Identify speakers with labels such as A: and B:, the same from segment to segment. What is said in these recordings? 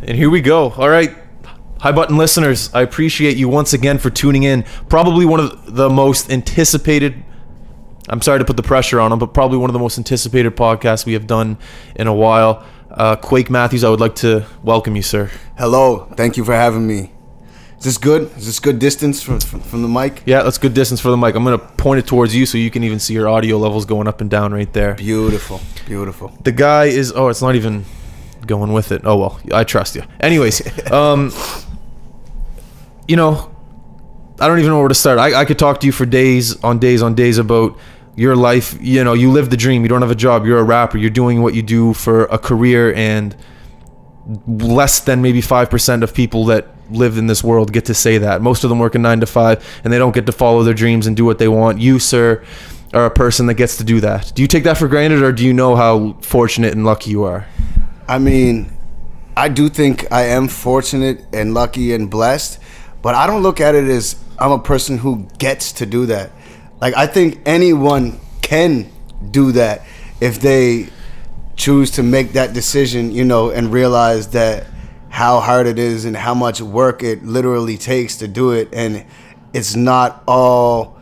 A: And here we go. All right. High Button listeners, I appreciate you once again for tuning in. Probably one of the most anticipated, I'm sorry to put the pressure on them, but probably one of the most anticipated podcasts we have done in a while. Quake Matthews, I would like to welcome you, sir.
B: Hello. Thank you for having me. Is this good? Is this good distance from the mic?
A: Yeah, that's good distance for the mic. I'm going to point it towards you so you can even see your audio levels going up and down right there.
B: Beautiful. Beautiful.
A: The guy is, oh, it's not even going with it. Oh, well, I trust you. Anyways, you know, I don't even know where to start. I could talk to you for days on days about your life. You know, you live the dream. You don't have a job. You're a rapper. You're doing what you do for a career, and less than maybe 5% of people that live in this world get to say that. Most of them work a 9 to 5, and they don't get to follow their dreams and do what they want. You, sir, are a person that gets to do that. Do you take that for granted, or do you know how fortunate and lucky you are?
B: I mean, I do think I am fortunate and lucky and blessed, but I don't look at it as I'm a person who gets to do that. Like, I think anyone can do that if they choose to make that decision, you know, and realize that how hard it is and how much work it literally takes to do it. And it's not all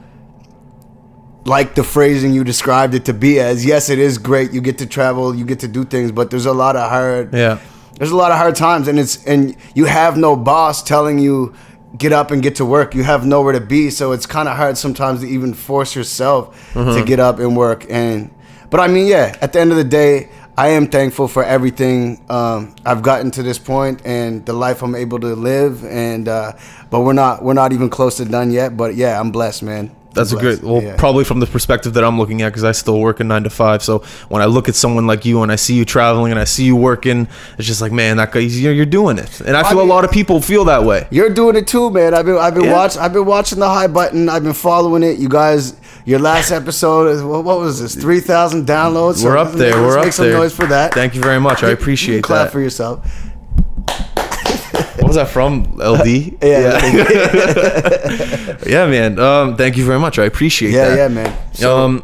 B: like the phrasing you described it to be as. Yes, it is great. You get to travel, you get to do things, but there's a lot of hard, there's a lot of hard times, and you have no boss telling you get up and get to work. You have nowhere to be, so it's kind of hard sometimes to even force yourself to get up and work. But I mean, yeah, at the end of the day, I am thankful for everything I've gotten to this point and the life I'm able to live. And but we're not even close to done yet. But yeah, I'm blessed, man.
A: That's a great, well, yeah. Probably from the perspective that I'm looking at, because I still work a 9 to 5. So when I look at someone like you and I see you traveling and I see you working, it's just like, man, that guy, you're doing it. And I feel a lot of people feel that way.
B: You're doing it too, man. I've been watching the High Button. I've been following it. You guys, your last episode is, what was this? 3,000 downloads.
A: We're up there. We're up there.
B: Make some noise for that.
A: Thank you very much. I appreciate that.
B: Clap for yourself.
A: What was that from? LD?
B: Yeah.
A: Yeah, man. Thank you very much. I appreciate that.
B: Yeah, man. So,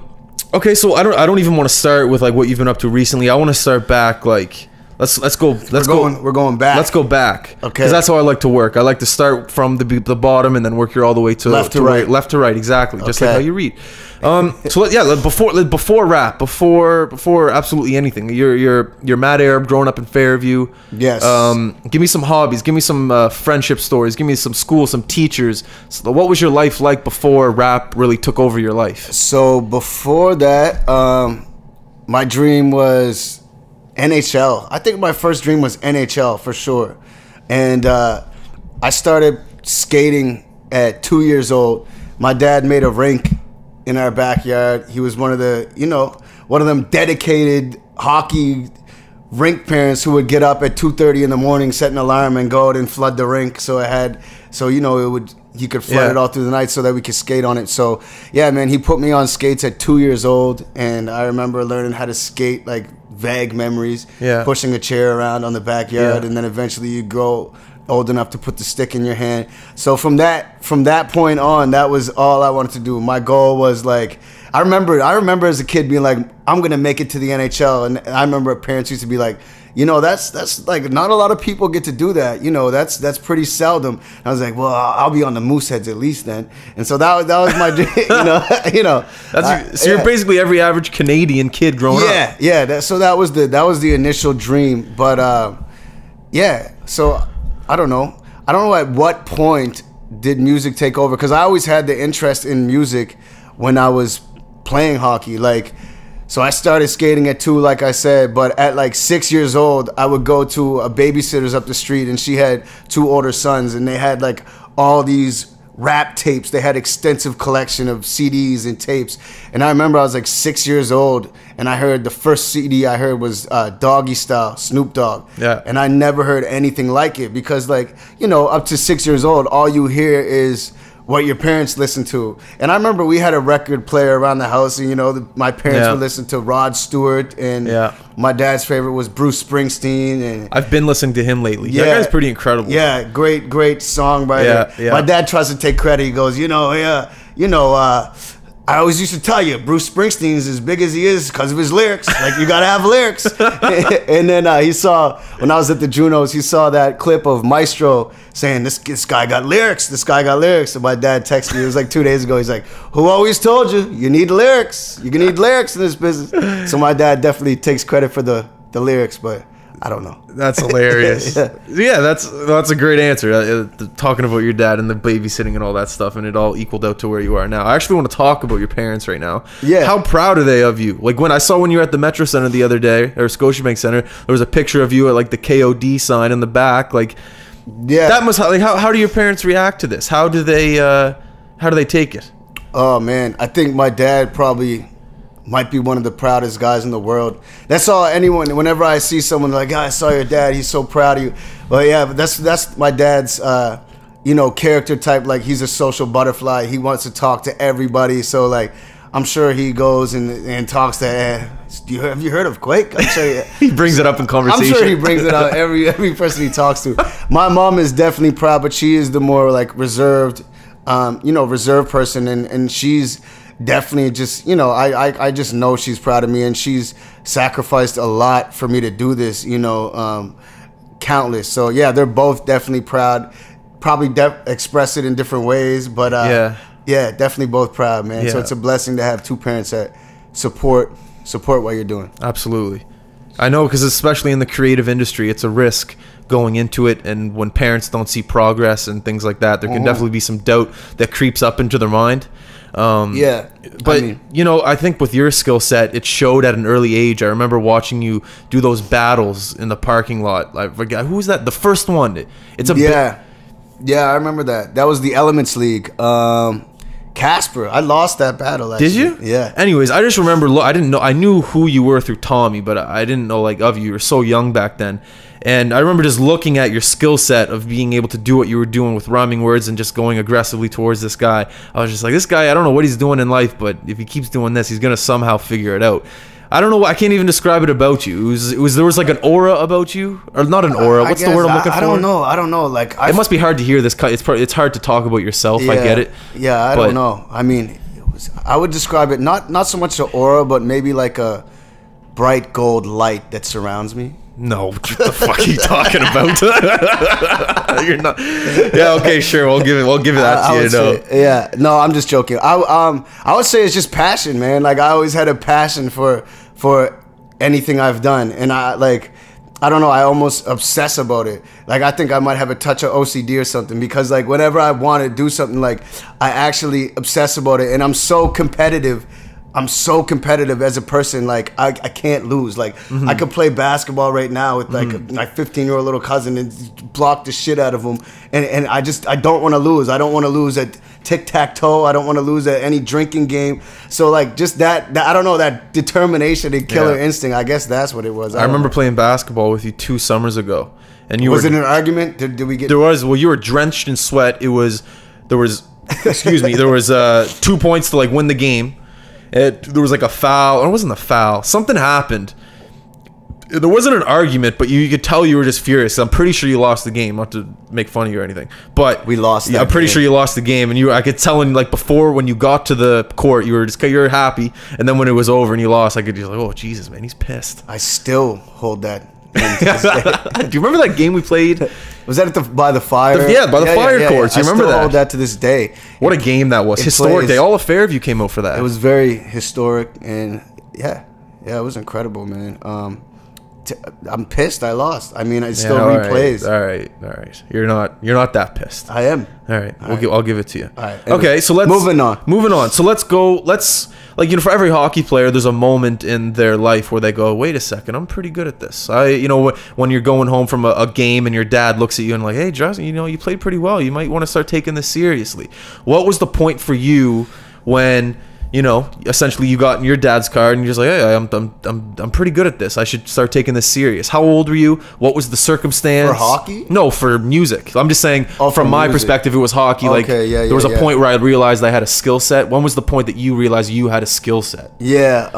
A: okay, so I don't even want to start with like what you've been up to recently. I want to start back, like let's go.
B: We're going back.
A: Let's go back. Okay. Because that's how I like to work. I like to start from the bottom and then work all the way to
B: left to right.
A: Left to right, exactly. Just like how you read. So before rap, before absolutely anything, you're Mad Arab, growing up in Fairview.
B: Yes.
A: Give me some hobbies, give me some friendship stories, give me some school, some teachers. So what was your life like before rap really took over your life?
B: So before that, my dream was NHL. I think my first dream was NHL for sure. And I started skating at 2 years old. My dad made a rink in our backyard. He was one of them dedicated hockey rink parents who would get up at 2:30 in the morning, set an alarm, and go out and flood the rink. He could flood it all through the night so that we could skate on it. So yeah, man, he put me on skates at 2 years old, and I remember learning how to skate, like vague memories. Yeah. Pushing a chair around on the backyard, and then eventually you grow old enough to put the stick in your hand. So from that point on, that was all I wanted to do. My goal was like, I remember as a kid being like, I'm gonna make it to the NHL, and I remember parents used to be like, you know, that's like, not a lot of people get to do that. You know, that's pretty seldom. And I was like, well, I'll be on the Mooseheads at least then. And so that was my dream. you know.
A: So you're basically every average Canadian kid growing up.
B: Yeah. So that was the initial dream. But yeah. So I don't know at what point did music take over, because I always had the interest in music when I was playing hockey. Like, so I started skating at 2, like I said, but at like 6 years old, I would go to a babysitter's up the street, and she had 2 older sons, and they had like all these rap tapes. They had extensive collection of CDs and tapes. And I remember I was like 6 years old, and I heard the first CD I heard was Doggy Style, Snoop Dogg.
A: Yeah.
B: And I never heard anything like it, because, like, you know, up to 6 years old, all you hear is what your parents listen to. And I remember we had a record player around the house, and, you know, my parents would listen to Rod Stewart, and my dad's favorite was Bruce Springsteen. And
A: I've been listening to him lately. That guy's pretty incredible.
B: Yeah, great songwriter.
A: Yeah.
B: My dad tries to take credit. He goes, I always used to tell you, Bruce Springsteen's as big as he is because of his lyrics. Like, you gotta have lyrics. And then he saw, when I was at the Junos, he saw that clip of Maestro saying, this guy got lyrics. This guy got lyrics. And my dad texted me, it was like 2 days ago. He's like, who always told you? You need lyrics. You need lyrics in this business. So my dad definitely takes credit for the lyrics, but I don't know.
A: That's hilarious. Yeah, that's a great answer. Talking about your dad and the babysitting and all that stuff, and it all equaled out to where you are now. I actually want to talk about your parents right now.
B: Yeah.
A: How proud are they of you? Like, when you were at the Metro Center the other day, or Scotiabank Center, there was a picture of you at like the KOD sign in the back. Like,
B: yeah,
A: that must, like, how do your parents react to this? How do they take it?
B: Oh man, I think my dad probably might be one of the proudest guys in the world. That's all anyone, whenever I see someone like, I saw your dad, he's so proud of you. But yeah, but that's my dad's, character type. Like, he's a social butterfly. He wants to talk to everybody. So like, I'm sure he goes and talks to, have you heard of Quake? I'm sure
A: he brings it up in conversation.
B: I'm sure he brings it up every person he talks to. My mom is definitely proud, but she is the more like reserved, reserved person. And she's definitely just, I just know she's proud of me, and she's sacrificed a lot for me to do this, countless. So yeah, they're both definitely proud, probably express it in different ways, but yeah, definitely both proud, man. So it's a blessing to have two parents that support what you're doing.
A: Absolutely. I know, because especially in the creative industry, it's a risk going into it, and when parents don't see progress and things like that, there can definitely be some doubt that creeps up into their mind. But I think with your skill set, it showed at an early age. I remember watching you do those battles in the parking lot. Like, who was that? The first one. It's a
B: I remember that. That was the Elements League. Casper, I lost that battle. Actually.
A: Did you?
B: Yeah.
A: Anyways, I just remember. I didn't know. I knew who you were through Tommy, but I didn't know of you. You were so young back then. And I remember just looking at your skill set of being able to do what you were doing with rhyming words and just going aggressively towards this guy. I was just like, this guy, I don't know what he's doing in life, but if he keeps doing this, he's going to somehow figure it out. I don't know. I can't even describe it about you. There was like an aura about you, or not an aura. What's the word I'm looking for?
B: I don't know. Like,
A: it must be hard to hear this. It's hard to talk about yourself.
B: Yeah,
A: I get it.
B: Yeah, I don't know. I mean, I would describe it not so much the aura, but maybe like a bright gold light that surrounds me.
A: No, what the fuck are you talking about? You're not. Yeah, okay, sure. We'll give it that to you.
B: Yeah, no, I'm just joking. I would say it's just passion, man. Like, I always had a passion for anything I've done, and I don't know. I almost obsess about it. Like, I think I might have a touch of OCD or something, because like whenever I want to do something, like, I actually obsess about it, and I'm so competitive. I'm so competitive as a person. Like, I can't lose. Like, I could play basketball right now with like my 15-year-old little cousin and block the shit out of him. And I don't want to lose. I don't want to lose at tic-tac-toe. I don't want to lose at any drinking game. So like, just that I don't know, that determination and killer instinct. I guess that's what it was.
A: I remember playing basketball with you 2 summers ago, and
B: was it an argument? Did we get?
A: There was. Well, you were drenched in sweat. There was 2 points to like win the game. There was like a foul, or it wasn't a foul. Something happened. There wasn't an argument, but you could tell you were just furious. I'm pretty sure you lost the game. Not to make fun of you or anything, but
B: we lost.
A: I'm pretty sure you lost the game, and I could tell, like, before, when you got to the court, you're happy, and then when it was over and you lost, I could just like, oh Jesus, man, he's pissed.
B: I still hold that.
A: Do you remember that game we played?
B: Was that by the fire?
A: By the fire courts. You remember that?
B: I still hold that to this day.
A: What a game that was! Historic day. All of Fairview came out for that.
B: It was very historic, and it was incredible, man. I'm pissed I lost. I mean, it still replays.
A: All right. You're not that pissed.
B: I am.
A: All right. I'll give it to you.
B: All right.
A: Okay, so let's moving on. So let's go. For every hockey player, there's a moment in their life where they go, wait a second, I'm pretty good at this. When you're going home from a game and your dad looks at you and like, hey, Justin, you played pretty well. You might want to start taking this seriously. What was the point for you when, essentially you got in your dad's car and you're just like, hey, I'm pretty good at this. I should start taking this serious. How old were you? What was the circumstance?
B: For hockey?
A: No, for music. I'm just saying, from my perspective, it was hockey.
B: Okay,
A: there was a point where I realized I had a skill set. When was the point that you realized you had a skill set?
B: Yeah,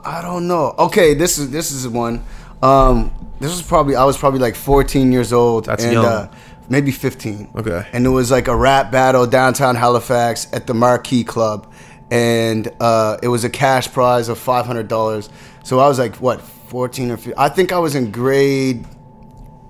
B: I don't know. Okay, this is one. I was probably like 14 years old.
A: That's young.
B: maybe 15.
A: Okay.
B: And it was like a rap battle downtown Halifax at the Marquee Club. And it was a cash prize of $500. So I was like, what, 14 or 15? I think I was in grade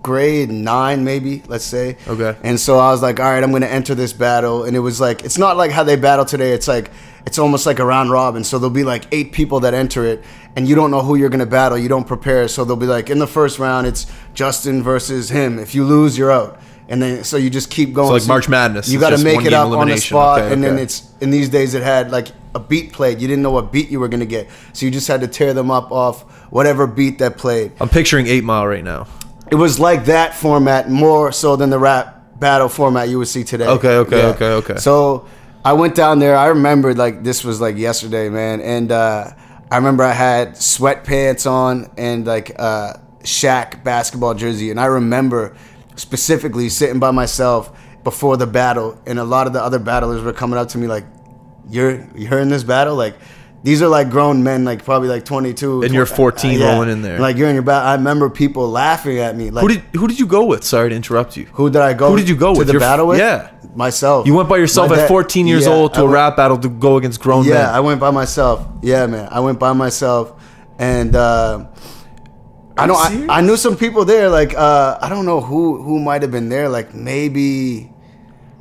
B: 9 maybe, let's say.
A: Okay.
B: And so I was like, all right, I'm going to enter this battle. And it was like, it's not like how they battle today. It's like, it's almost like a round robin. So there'll be like 8 people that enter it, and you don't know who you're going to battle. You don't prepare. So they'll be like, in the first round, it's Justin versus him. If you lose, you're out. And then, so you just keep going.
A: So like March Madness.
B: You got to make it up on the spot.
A: Okay,
B: and then it's, in these days, it had like a beat played. You didn't know what beat you were going to get. So you just had to tear them up off whatever beat that played.
A: I'm picturing 8 Mile right now.
B: It was like that format, more so than the rap battle format you would see today.
A: Okay.
B: So I went down there. I remembered like this was like yesterday, man. And I remember I had sweatpants on and like Shaq basketball jersey. And I remember specifically sitting by myself before the battle, and a lot of the other battlers were coming up to me like, you're in this battle? Like, these are like grown men, like probably like 22.
A: And you're 14 rolling in there.
B: Like, you're in your battle. I remember people laughing at me. Like,
A: who did you go with? Sorry to interrupt you.
B: Who did I go?
A: Who did you go
B: to
A: with?
B: The battle with?
A: Yeah.
B: Myself.
A: You went by yourself at 14 years old to a rap battle to go against grown men.
B: Yeah, I went by myself. Yeah, man. I went by myself. And I knew some people there. Like, I don't know who might have been there. Like, maybe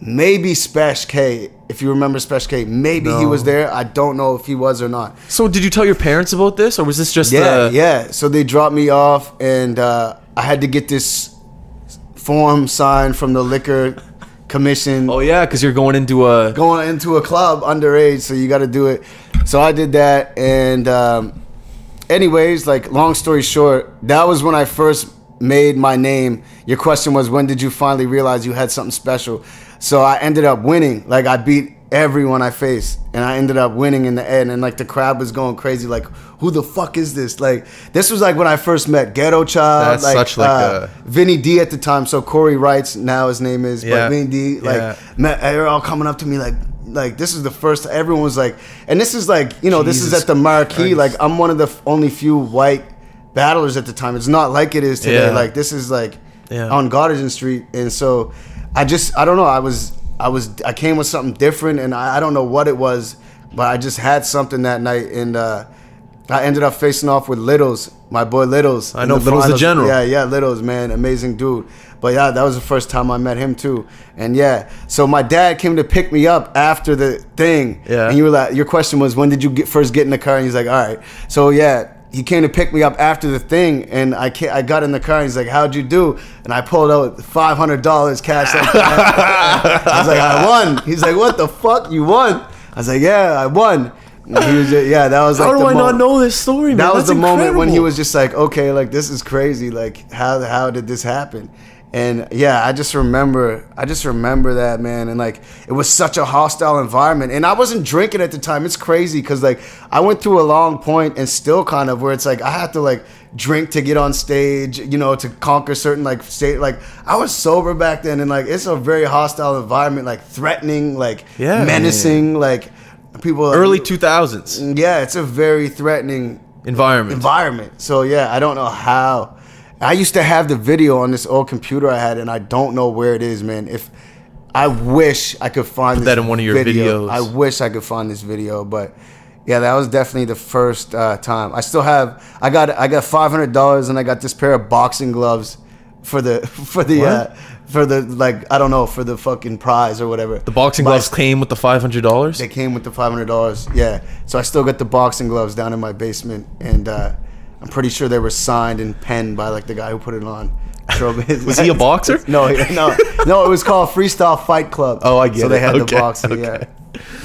B: Spesh K. If you remember Spesh K, maybe he was there. I don't know if he was or not.
A: So did you tell your parents about this, or was this just
B: Yeah. So they dropped me off, and I had to get this form signed from the liquor commission.
A: Oh yeah, because you're going into a
B: club underage, so you got to do it. So I did that, and anyways, like, long story short, that was when I first made my name. Your question was, when did you finally realize you had something special? So I ended up winning. Like, I beat everyone I faced, and I ended up winning in the end. And like, the crowd was going crazy. Like, who the fuck is this? Like, this was like when I first met Ghetto Child.
A: That's such like a
B: Vinny D at the time. So Corey Wrights, now his name is.
A: Yeah.
B: But Vinny D, like, they were all coming up to me like this is the first. Everyone was like, and this is like, you know, this is at the Marquee. Like, I'm one of the only few white battlers at the time. It's not like it is today.
A: Yeah.
B: Like, this is like on Goddardson Street. And so I don't know. I came with something different, and I don't know what it was, but I just had something that night, and I ended up facing off with Littles, my boy Littles.
A: I know Littles the General.
B: Yeah, Littles, man, amazing dude. But yeah, that was the first time I met him too. And yeah, so my dad came to pick me up after the thing.
A: Yeah.
B: And you were like, your question was, when did you first get in the car? And he's like, all right. So yeah, he came to pick me up after the thing, and I got in the car, and he's like, how'd you do? And I pulled out $500 cash. I was like, I won. He's like, what the fuck? You won? I was like, yeah, I won. And he was just, that was like,
A: how do I not know this story, man?
B: That was
A: the
B: moment when he was just like, okay, like, this is crazy. Like, how did this happen? And yeah, I just remember that, man. And like, it was such a hostile environment, and I wasn't drinking at the time. It's crazy because like, I went through a long point, and still kind of where it's like I have to like drink to get on stage, you know, to conquer certain like state. Like, I was sober back then, and like, it's a very hostile environment, like threatening, like menacing, like people.
A: Early 2000s.
B: Yeah, it's a very threatening environment. So yeah, I don't know how. I used to have the video on this old computer I had, and I don't know where it is, man. I wish I could find
A: that in one of your videos.
B: I wish I could find this video, but yeah, that was definitely the first time. I still have. I got $500, and I got this pair of boxing gloves for the like, I don't know, for the fucking prize or whatever.
A: The boxing gloves came with the $500.
B: They came with the $500. Yeah, so I still got the boxing gloves down in my basement, and I'm pretty sure they were signed and penned by like the guy who put it on.
A: Was he a boxer?
B: No. It was called Freestyle Fight Club.
A: Oh, I get it.
B: So they had the boxing, yeah.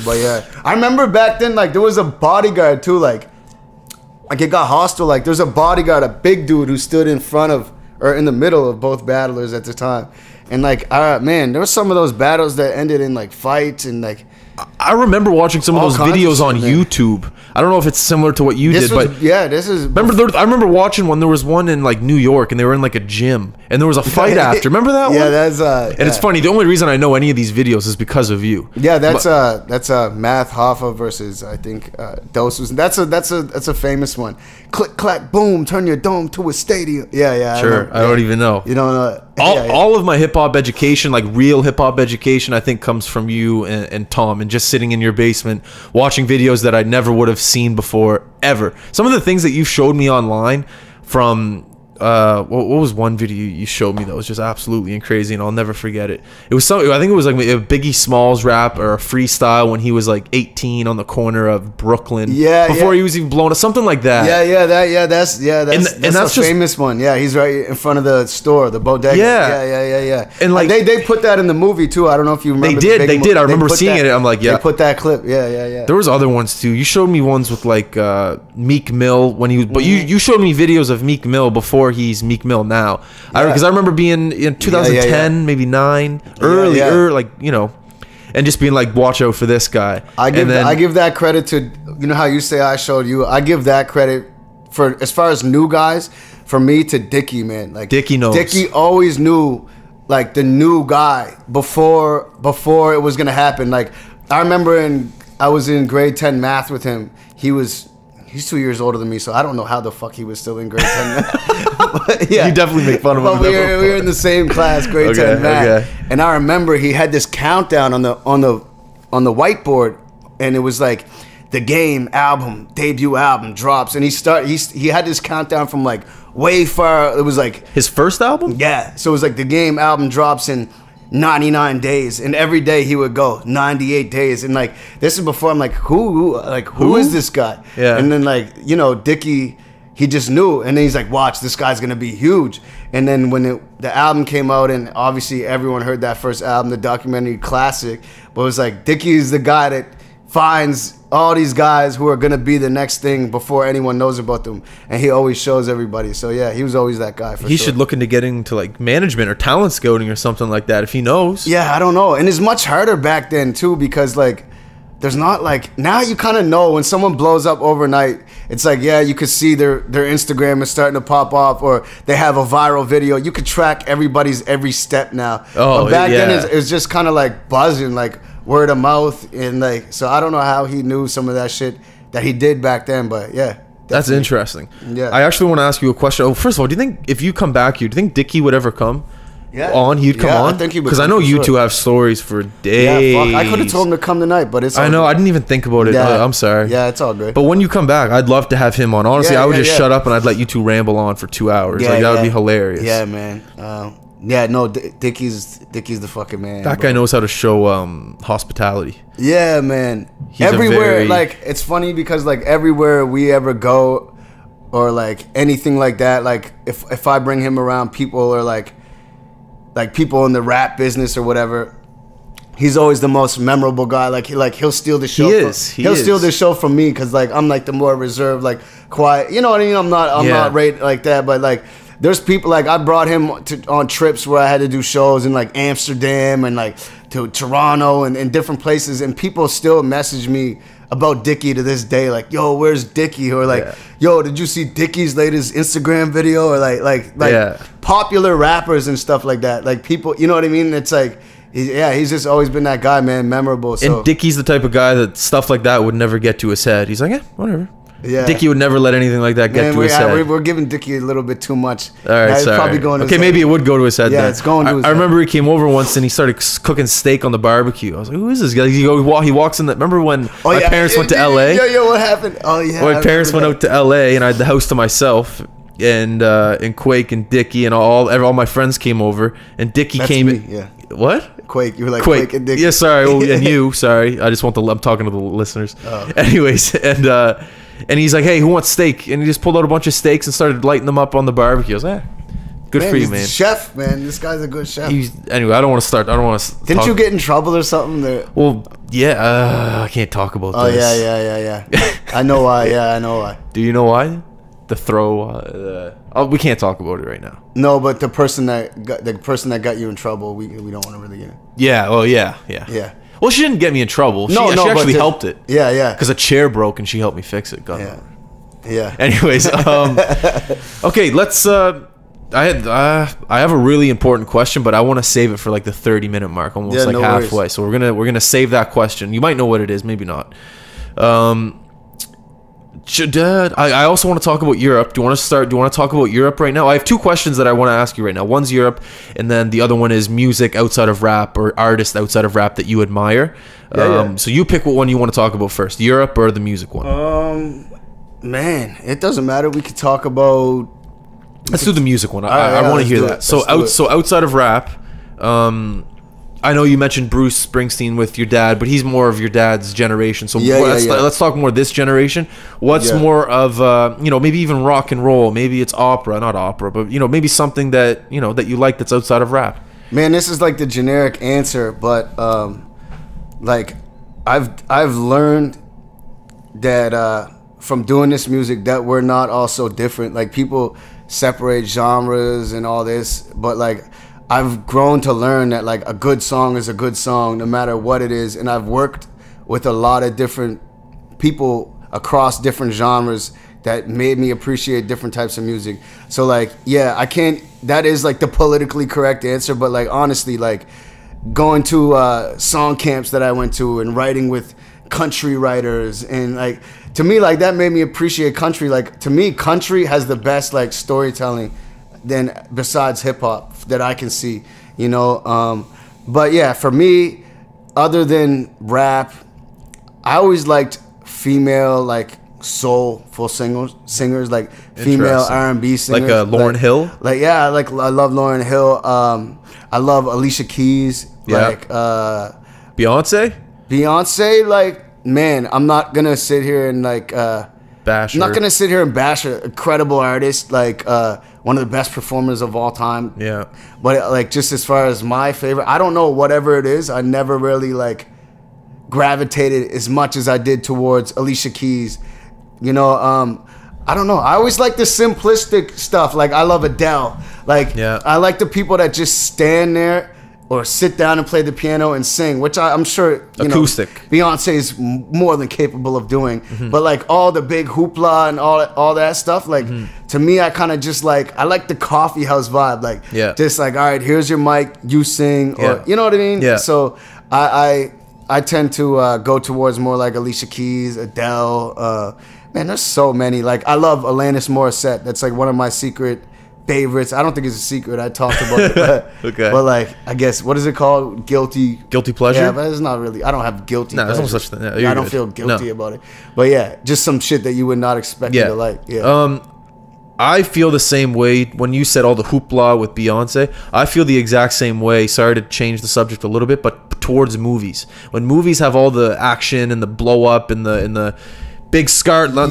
B: But yeah, I remember back then, like, there was a bodyguard too, like it got hostile. Like, there's a bodyguard, a big dude who stood in front of or in the middle of both battlers at the time, and like, man, there were some of those battles that ended in like fights, and like,
A: I remember watching some of
B: All
A: those
B: kinds of
A: videos
B: shit,
A: on
B: man.
A: YouTube. I don't know if it's similar to what you did, but
B: this is.
A: I remember watching one. There was one in like New York, and they were in like a gym, and there was a fight after. Remember that one?
B: Yeah, that's
A: And it's funny. The only reason I know any of these videos is because of you.
B: Yeah, that's Math Hoffa versus I think Dos. That's a famous one. Click clack boom, turn your dome to a stadium. Yeah.
A: Sure, I don't even know.
B: You don't know.
A: All of my hip hop education, like real hip hop education, I think comes from you and Tom, and just sitting in your basement watching videos that I never would have seen before ever. Some of the things that you showed me online from what was one video you showed me that was just absolutely crazy, and I'll never forget it. It was something, I think it was like a Biggie Smalls rap or a freestyle when he was like 18 on the corner of Brooklyn. Before he was even blown up, something like that.
B: That's a famous one. Yeah, he's right in front of the store, the bodega. Yeah. And like they put that in the movie too. I don't know if you remember.
A: They did. I remember seeing it. I'm like, yeah.
B: They put that clip. Yeah.
A: There was other ones too. You showed me ones with like Meek Mill when he was, but you showed me videos of Meek Mill before he's Meek Mill now. Because I remember being in 2010, maybe 9, early, like, you know, and just being like, watch out for this guy.
B: I give that credit to, you know how you say I showed you. I give that credit for, as far as new guys, for me to Dickie, man. Like
A: Dickie knows.
B: Dickie always knew like the new guy before it was gonna happen. Like I remember I was in grade 10 math with him. He's 2 years older than me, so I don't know how the fuck he was still in grade 10 math. But, yeah.
A: You definitely make fun of him.
B: But we were in the same class, grade 10 math. Okay. And I remember he had this countdown on the whiteboard, and it was like the Game album, debut album drops, and he had this countdown from like way far. It was like
A: his first album?
B: Yeah. So it was like the Game album drops in 99 days, and every day he would go 98 days, and like this is before I'm like who is this guy?
A: Yeah.
B: And then like, you know, Dickie, he just knew, and then he's like, watch, this guy's gonna be huge. And then when the album came out, and obviously everyone heard that first album, the documentary classic, but it was like Dickie's the guy that finds all these guys who are gonna be the next thing before anyone knows about them, and he always shows everybody. So yeah, he was always that guy.
A: He should look into getting into like management or talent scouting or something like that if he knows.
B: Yeah, I don't know, and it's much harder back then too, because like there's not like, now you kind of know when someone blows up overnight. It's like, yeah, you could see their Instagram is starting to pop off, or they have a viral video. You could track everybody's every step now.
A: Oh,
B: but back then it was just kind of like buzzing, like word of mouth, and like, so I don't know how he knew some of that shit that he did back then, but yeah.
A: That's interesting.
B: Yeah.
A: I actually want to ask you a question. Oh, first of all, do you think if you come back here, do you think Dickie would ever come?
B: Yeah.
A: He'd come on?
B: I think he would.
A: Because I know you two have stories for days.
B: Yeah, fuck. I could have told him to come tonight, but it's all
A: I know.
B: good.
A: I didn't even think about it.
B: Yeah.
A: I'm sorry.
B: Yeah, it's all good.
A: But when you come back, I'd love to have him on. Honestly, I would just shut up and I'd let you two ramble on for 2 hours. Like, that would be hilarious.
B: Yeah, man. Yeah, no, Dickie's the fucking man.
A: That guy knows how to show hospitality.
B: Yeah, man.
A: He's
B: everywhere, like, it's funny because like everywhere we ever go, or like anything like that, like if I bring him around people, or like people in the rap business or whatever, he's always the most memorable guy. Like he'll steal the show. He'll steal the show from me, because like I'm like the more reserved, like quiet. You know what I mean? I'm not right like that, but like there's people, like I brought him on trips where I had to do shows in like Amsterdam and like to Toronto and different places, and people still message me about Dickie to this day, like, yo, where's Dickie? Or like, yo, did you see Dickie's latest Instagram video? Or like popular rappers and stuff like that. Like people, you know what I mean? It's like, he's just always been that guy, man, memorable. So.
A: And Dickie's the type of guy that stuff like that would never get to his head. He's like, whatever.
B: Yeah.
A: Dickie would never let anything like that get to his head.
B: We're giving Dickie a little bit too much.
A: All right, sorry.
B: Probably going to
A: maybe it would go to his head.
B: Yeah,
A: then.
B: it's going to his head.
A: I remember he came over once and he started cooking steak on the barbecue. I was like, who is this guy? He walks in. Remember when my parents went to L.A.?
B: Yo, what happened? Oh, yeah.
A: My parents went out to L.A. and I had the house to myself. And Quake and Dickie and all my friends came over. And Dickie came in.
B: Yeah.
A: What?
B: Quake. You were like Quake and Dickie.
A: Yeah, sorry. And you. Sorry. I just want I'm talking to the listeners.
B: Oh, okay.
A: Anyways, and he's like, hey, who wants steak? And he just pulled out a bunch of steaks and started lighting them up on the barbecue. I was like, good for you, man.
B: He's a chef, man. This guy's a good chef.
A: Anyway, I don't want to start. I don't want to.
B: Didn't you get in trouble or something?
A: Well, yeah. I can't talk about this.
B: Yeah. I know why. Yeah, I know why.
A: Do you know why? The throw. We can't talk about it right now.
B: No, but the person that got you in trouble, we don't want to really get it.
A: Yeah. Well, yeah. Well, she didn't get me in trouble. She
B: but
A: actually helped it.
B: Yeah, yeah.
A: Because a chair broke and she helped me fix it. God.
B: Yeah. Yeah.
A: Anyways, okay, let's. I have a really important question, but I want to save it for like the 30-minute mark, almost like halfway. Worries. So we're gonna save that question. You might know what it is, maybe not. I also want to talk about Europe. Do you want to talk about Europe right now? I have two questions that I want to ask you right now. One's Europe, and then the other one is music outside of rap or artists outside of rap that you admire. So you pick what one you want to talk about first, Europe or the music one.
B: Man, it doesn't matter. We could talk about.
A: Let's do the music one. I want to hear that. So outside of rap, I know you mentioned Bruce Springsteen with your dad, but he's more of your dad's generation. So let's talk more this generation. What's more of maybe even rock and roll? Maybe it's opera, not opera, but maybe something that that you like that's outside of rap.
B: Man, this is like the generic answer, but like I've learned that from doing this music that we're not all so different. Like people separate genres and all this, but like I've grown to learn that like a good song is a good song no matter what it is, and I've worked with a lot of different people across different genres that made me appreciate different types of music. So like I can't, that is like the politically correct answer, but like honestly, like going to song camps that I went to and writing with country writers, and like to me like that made me appreciate country. Like to me country has the best like storytelling than besides hip hop that I can see, but yeah, for me, other than rap, I always liked female like soulful singers like female R&B singers,
A: like Lauryn Hill.
B: I love Lauryn Hill. I love Alicia Keys. Like
A: Beyonce.
B: Like man, I'm not gonna sit here and like
A: bash.
B: I'm not gonna sit here and bash her. Incredible artist, like one of the best performers of all time.
A: Yeah.
B: But like just as far as my favorite, I don't know, whatever it is, I never really like gravitated as much as I did towards Alicia Keys. I don't know. I always like the simplistic stuff. Like I love Adele. Like I like the people that just stand there or sit down and play the piano and sing, which I'm sure
A: acoustic.
B: Beyonce is more than capable of doing. But like all the big hoopla and all that stuff, like to me, I kind of just like, I like the coffee house vibe. Like just like, all right, here's your mic, you sing, or you know what I mean?
A: Yeah.
B: So I tend to go towards more like Alicia Keys, Adele. Man, there's so many. Like I love Alanis Morissette. That's like one of my secret favorites. I don't think it's a secret. I talked about it, but like I guess what is it called? Guilty
A: pleasure.
B: Yeah, but it's not really. I don't have guilty.
A: No, there's no such thing.
B: Yeah, I don't feel guilty about it. But yeah, just some shit that you would not expect me to like. Yeah.
A: I feel the same way when you said all the hoopla with Beyonce. I feel the exact same way. Sorry to change the subject a little bit, but towards movies. When movies have all the action and the blow up and the big Scarface, but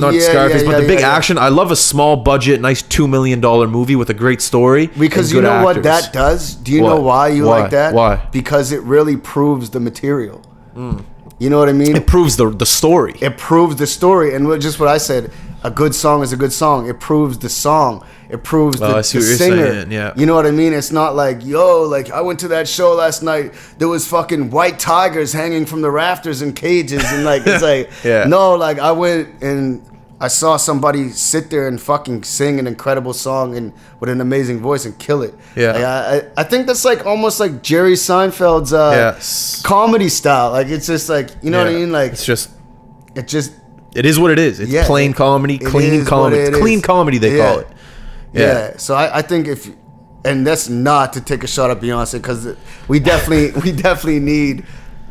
A: the big action. I love a small budget, nice $2 million movie with a great story.
B: Because you know what that does? Do you know why you like that?
A: Why?
B: Because it really proves the material. You know what I mean?
A: It proves the story.
B: It proves the story. And just what I said, a good song is a good song. It proves the song. It proves the singer.
A: Saying, yeah.
B: You know what I mean? It's not like, like I went to that show last night. There was fucking white tigers hanging from the rafters in cages. And like, it's like, no, like I went and I saw somebody sit there and fucking sing an incredible song and with an amazing voice and kill it.
A: Yeah.
B: Like, I think that's like almost like Jerry Seinfeld's comedy style. Like it's just like, you know what I mean? Like
A: it is what it is. It's plain comedy, clean comedy. It's clean comedy, they call it.
B: Yeah. So I think and that's not to take a shot at Beyonce, because we definitely need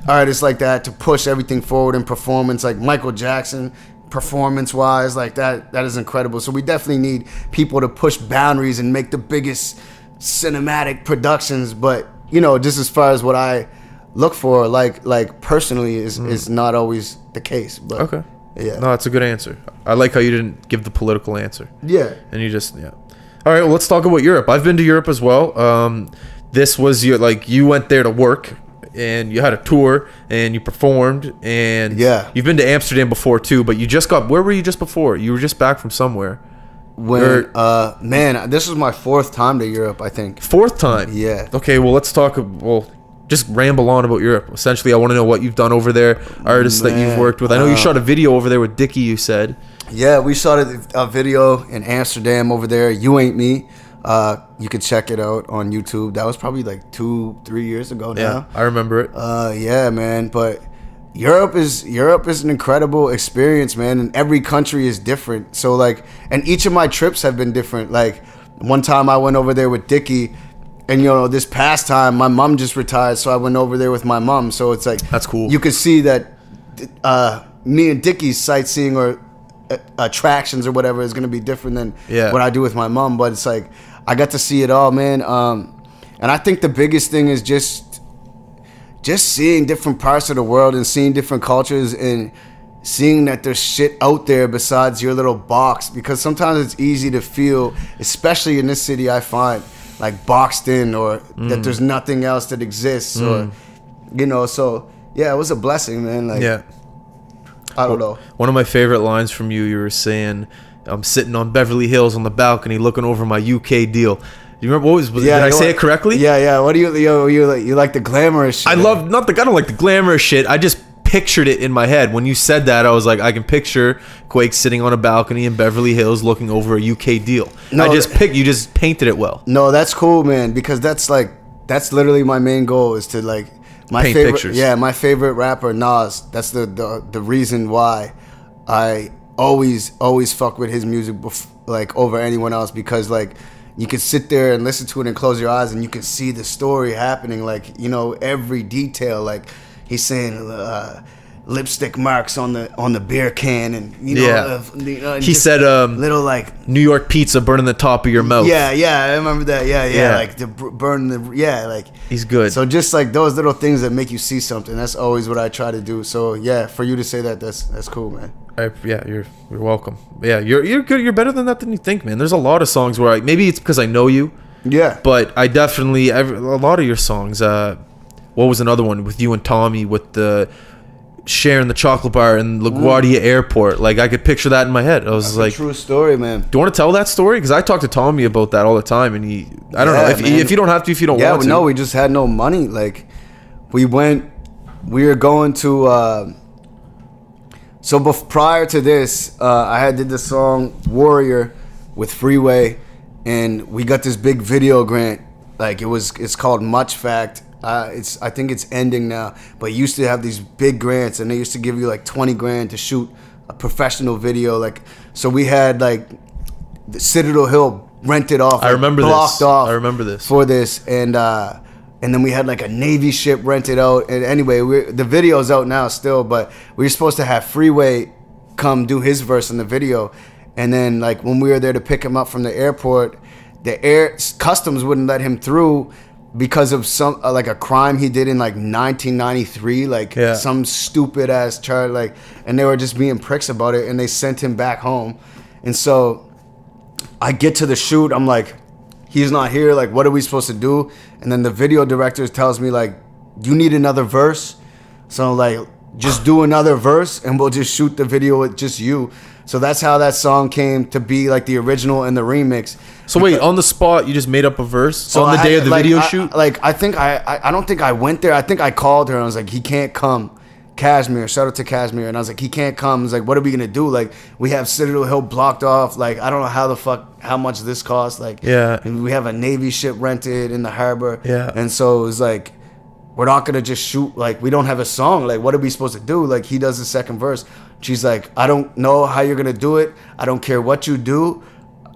B: artists like that to push everything forward in performance, like Michael Jackson, performance wise, like that is incredible. So we definitely need people to push boundaries and make the biggest cinematic productions. But just as far as what I look for, like personally, is not always the case. But
A: okay. Yeah. No, it's a good answer. I like how you didn't give the political answer. Yeah. And you just All right, well, let's talk about Europe. I've been to Europe as well. This was you went there to work, and you had a tour, and you performed, and you've been to Amsterdam before too. But where were you just before? You were just back from somewhere. Man,
B: this was my 4th time to Europe, I think.
A: 4th time?
B: Yeah.
A: Okay, well, let's talk. Well, just ramble on about Europe. Essentially, I want to know what you've done over there, artists that you've worked with. I know you shot a video over there with Dickie, you said.
B: Yeah, we shot a video in Amsterdam over there. You Ain't Me. You could check it out on YouTube. That was probably like 2-3 years ago now.
A: Yeah, I remember it.
B: Yeah, man. But Europe is an incredible experience, man. And every country is different. So like, and each of my trips have been different. Like one time I went over there with Dickie. And, you know, this past time, my mom just retired, so I went over there with my mom. So it's like...
A: That's cool.
B: You could see that me and Dickie's sightseeing or attractions or whatever is going to be different than what I do with my mom. But it's like, I got to see it all, man. And I think the biggest thing is just seeing different parts of the world and seeing different cultures and seeing that there's shit out there besides your little box. Because sometimes it's easy to feel, especially in this city, I find... like boxed in, or that there's nothing else that exists, or you know. So yeah, it was a blessing, man. Like,
A: yeah,
B: I don't know.
A: One of my favorite lines from you were saying, "I'm sitting on Beverly Hills on the balcony looking over my UK deal." You remember what was? Did I say it correctly?
B: Yeah, yeah. What do you like the glamorous shit?
A: I don't like the glamorous shit. I just pictured it in my head. When you said that, I was like, I can picture Quake sitting on a balcony in Beverly Hills looking over a UK deal. No, you just painted it well.
B: No, that's cool, man, because that's literally my main goal, is to like
A: paint pictures.
B: Yeah, my favorite rapper, Nas. That's the reason why I always fuck with his music like over anyone else, because like you can sit there and listen to it and close your eyes and you can see the story happening, like, you know, every detail. Like he's saying lipstick marks on the beer can, and you know,
A: he said
B: little like
A: New York pizza burning the top of your mouth.
B: Yeah, I remember that. Yeah. Like the burn the like
A: he's good.
B: So just like those little things that make you see something, that's always what I try to do. So yeah, for you to say that, that's cool, man.
A: You're welcome. Yeah, you're good. You're better than that than you think, man. There's a lot of songs where maybe it's because I know you. Yeah. But I definitely a lot of your songs. What was another one with you and Tommy with the sharing the chocolate bar in LaGuardia Airport? Like I could picture that in my head. I was
B: That's
A: like,
B: a true story, man.
A: Do you want to tell that story? Because I talk to Tommy about that all the time, and I don't know if you don't have to, if you don't want to.
B: No, we just had no money. Like we were going to. Prior to this, I did the song Warrior with Freeway, and we got this big video grant. Like it's called Much Fact. I think it's ending now, but it used to have these big grants, and they used to give you like 20 grand to shoot a professional video. Like, so we had like the Citadel Hill rented off.
A: I remember
B: blocked
A: this.
B: off.
A: I remember this
B: for this, and then we had like a Navy ship rented out. And anyway, the video's out now still, but we were supposed to have Freeway come do his verse in the video, and then like when we were there to pick him up from the airport, the air customs wouldn't let him through. Because of some like a crime he did in like 1993, like some stupid ass charge, like, and they were just being pricks about it, and they sent him back home. And so I get to the shoot, I'm like, he's not here, like what are we supposed to do? And then the video director tells me like, you need another verse, so like just do another verse and we'll just shoot the video with just you. So that's how that song came to be, like the original and the remix.
A: So wait, on the spot, you just made up a verse? So on the day of the video shoot?
B: I don't think I went there. I think I called her and I was like, he can't come. Cashmere, shout out to Cashmere. And I was like, he can't come. I was like, what are we going to do? Like, we have Citadel Hill blocked off. Like, I don't know how much this costs. Like, and we have a Navy ship rented in the harbor. Yeah. And so it was like, we're not going to just shoot. Like, we don't have a song. Like, what are we supposed to do? Like, he does the second verse. She's like, I don't know how you're going to do it. I don't care what you do.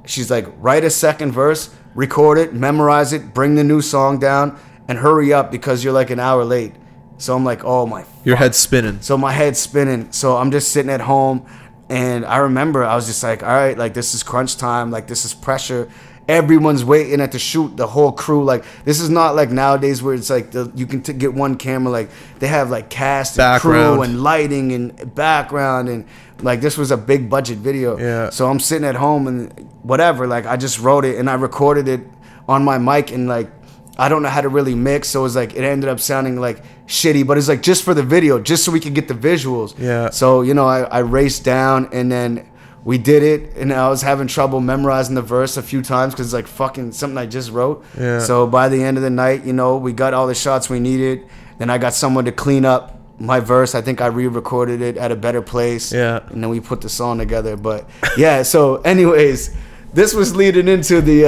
B: She's like, write a second verse, record it, memorize it, bring the new song down, and hurry up because you're like an hour late. So I'm like, oh my fuck.
A: Your head's spinning.
B: So my head's spinning. So I'm just sitting at home, and I remember I was just like, all right, like this is crunch time. Like this is pressure. Everyone's waiting at the shoot, the whole crew. Like this is not like nowadays where it's like you can get one camera. Like they have like cast and crew and lighting and background, and like this was a big budget video. Yeah. So I'm sitting at home and whatever. Like I just wrote it and I recorded it on my mic, and like I don't know how to really mix, so it was like it ended up sounding like shitty, but it's like just for the video, just so we could get the visuals. Yeah. So you know I raced down, and then we did it, and I was having trouble memorizing the verse a few times because it's like fucking something I just wrote.
A: Yeah.
B: So by the end of the night, you know, we got all the shots we needed. Then I got someone to clean up my verse. I think I re-recorded it at a better place.
A: Yeah.
B: And then we put the song together. But yeah, so anyways, this was leading into the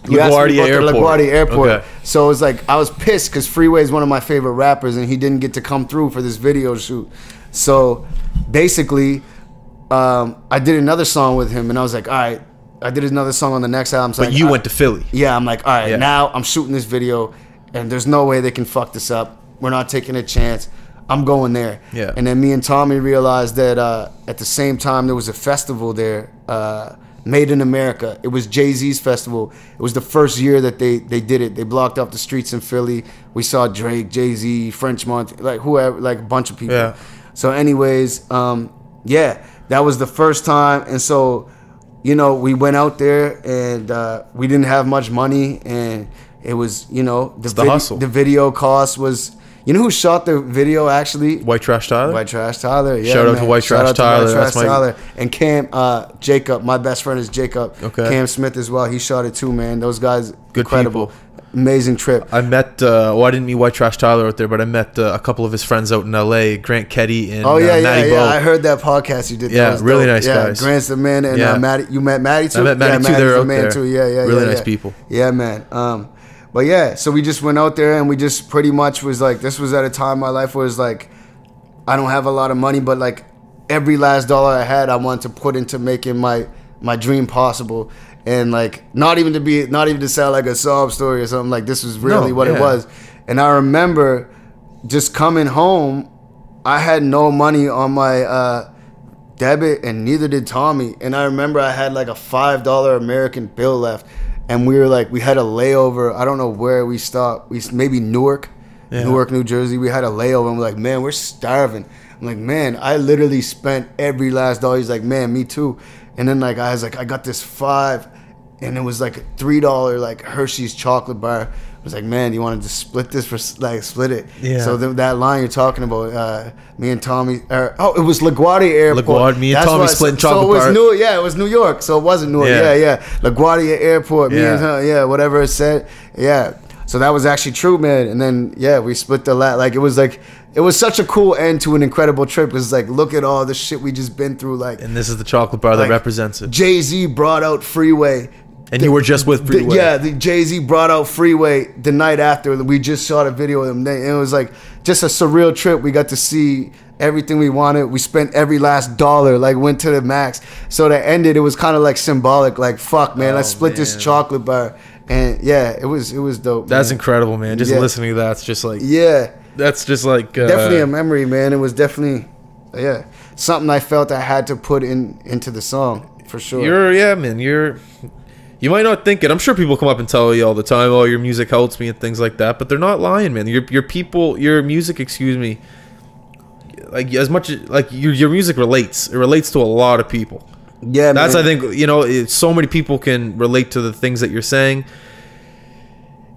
B: LaGuardia Airport.
A: Okay.
B: So it was like I was pissed because Freeway is one of my favorite rappers and he didn't get to come through for this video shoot. So basically, I did another song with him, and I was like, all right, I did another song on the next album. So
A: But you went to Philly.
B: Yeah, I'm like, all right,
A: Yeah.
B: now I'm shooting this video, and there's no way they can fuck this up. We're not taking a chance. I'm going there.
A: Yeah.
B: And then me and Tommy realized that at the same time there was a festival there, Made in America. It was Jay-Z's festival. It was the first year that they did it. They blocked off the streets in Philly. We saw Drake, Jay-Z, French Montana, like whoever, like a bunch of people.
A: Yeah.
B: So anyways, yeah, that was the first time. And so, you know, we went out there and we didn't have much money, and it was, you know,
A: the hustle.
B: The video cost was, you know who shot the video actually?
A: White Trash Tyler?
B: White Trash Tyler. Yeah,
A: Shout out
B: man.
A: to White Trash Tyler.
B: White Trash
A: That's my-
B: Tyler. And Cam, Jacob, my best friend is Jacob.
A: Okay.
B: Cam Smith as well. He shot it too, man. Those guys,
A: Good
B: incredible.
A: people.
B: Amazing trip.
A: I met, well, I didn't meet White Trash Tyler out there, but I met a couple of his friends out in LA, Grant Ketty and Matty Bo.
B: I heard that podcast you did.
A: Yeah,
B: That was
A: really
B: dope.
A: nice guys.
B: Grant's the man, and
A: Yeah.
B: Matty. You met Matty too?
A: I met Matty too.
B: Matty's
A: They're
B: the
A: out
B: man
A: there.
B: too. Yeah,
A: Really
B: yeah.
A: nice people.
B: Yeah, man. But yeah, so we just went out there and we just pretty much was like, this was at a time in my life where it was like, I don't have a lot of money, but like every last dollar I had, I wanted to put into making my dream possible. And like, not even to sound like a sob story or something, like this was really what it was. And I remember just coming home, I had no money on my debit, and neither did Tommy. And I remember I had like a $5 American bill left, and we had a layover. I don't know where we stopped. Maybe Newark, New Jersey. We had a layover, and we're like, man, we're starving. I'm like, man, I literally spent every last dollar. He's like, man, me too. And then like I was like, I got this $5, and it was like a $3 like Hershey's chocolate bar. I was like, man, you want to just split this for like split it?
A: Yeah.
B: So that line you're talking about, me and Tommy. It was LaGuardia Airport.
A: Me and Tommy splitting chocolate
B: bar.
A: bar.
B: It was New York, so it wasn't Newark. Yeah. LaGuardia Airport. Me and whatever it said. Yeah. So that was actually true, man. And then we split the like it was such a cool end to an incredible trip. It was like, look at all the shit we just been through. Like,
A: And this is the chocolate bar that represents it.
B: Jay-Z brought out Freeway.
A: And you were just with Freeway.
B: The Jay-Z brought out Freeway the night after. We just shot a video of them. And it was like just a surreal trip. We got to see everything we wanted. We spent every last dollar, like went to the max. So that ended, it was kind of like symbolic. Like, fuck, man, let's split this chocolate bar. And yeah, it was dope.
A: That's incredible, man. Just listening to that, it's just like, that's just like
B: definitely a memory, man. It was definitely something I felt I had to put into the song for sure.
A: You might not think it. I'm sure people come up and tell you all the time, "Oh, your music helps me" and things like that. But they're not lying, man. Your music, like as much like your music relates. It relates to a lot of people.
B: Yeah,
A: that's
B: man.
A: I think so many people can relate to the things that you're saying.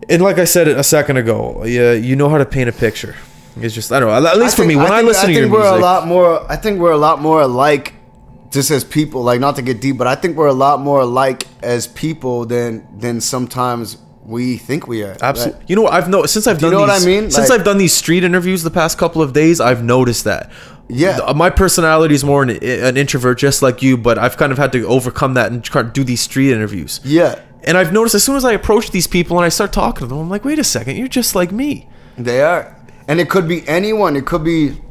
A: And like I said a second ago, you know how to paint a picture. It's just I don't know. At least for me, when I listen to your music,
B: I think we're a lot more alike. Just as people, like, not to get deep, but I think we're a lot more alike as people than sometimes we think we are.
A: Absolutely.
B: Right?
A: You know what I've noticed since I've done
B: what I mean?
A: Since I've done these street interviews the past couple of days, I've noticed that.
B: Yeah.
A: My personality is more an introvert, just like you, but I've kind of had to overcome that and try to do these street interviews.
B: Yeah.
A: And I've noticed as soon as I approach these people and I start talking to them, I'm like, wait a second, you're just like me.
B: They are. And it could be anyone. It could be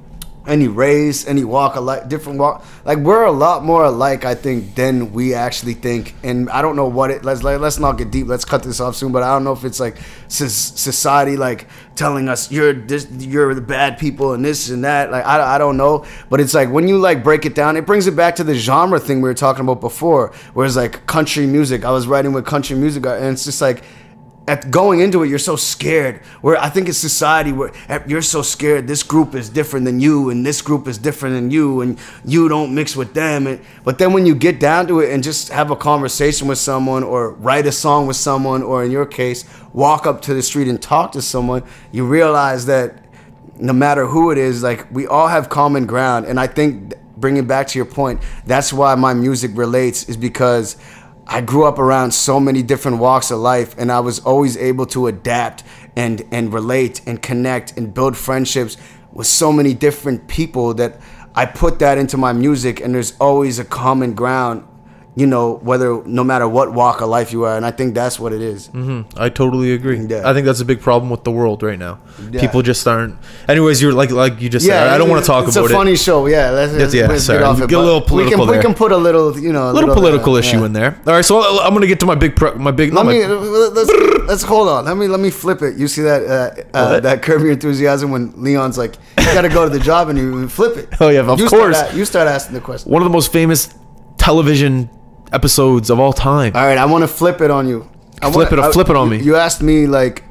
B: any race, any walk of life, different walk. Like, we're a lot more alike, I think, than we actually think. And I don't know what it. Let's not get deep. Let's cut this off soon. But I don't know if it's like society like telling us you're the bad people and this and that. Like, I don't know. But it's like when you like break it down, it brings it back to the genre thing we were talking about before. Whereas like country music, I was writing with country music, and it's just like, at going into it, you're so scared. Where I think it's society where you're so scared. This group is different than you, and this group is different than you, and you don't mix with them. But then when you get down to it and just have a conversation with someone, or write a song with someone, or in your case, walk up to the street and talk to someone, you realize that no matter who it is, like, we all have common ground. And I think bringing back to your point, that's why my music relates, is because I grew up around so many different walks of life, and I was always able to adapt and relate and connect and build friendships with so many different people that I put that into my music, and there's always a common ground, you know, no matter what walk of life you are, and I think that's what it is.
A: I totally agree.
B: Yeah.
A: I think that's a big problem with the world right now.
B: Yeah.
A: People just aren't. Anyways, you're like you just said. I don't want to talk about it.
B: It's a funny show. Yeah, let's
A: sorry.
B: get off it.
A: Get a little political
B: we can put a little, you know,
A: a little political issue in there. All right, so I'm gonna get to my big.
B: Let's hold on. Let me flip it. You see that Curb Your Enthusiasm when Leon's like, you got to go to the job, and you flip it.
A: Oh yeah, of course.
B: You start asking the question.
A: One of the most famous television episodes of all time.
B: All right, I want to flip it on you.
A: Flip it on me.
B: You asked me like,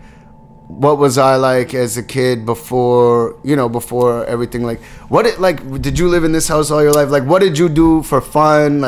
B: what was I like as a kid before everything? Like, did you live in this house all your life? Like, what did you do for fun?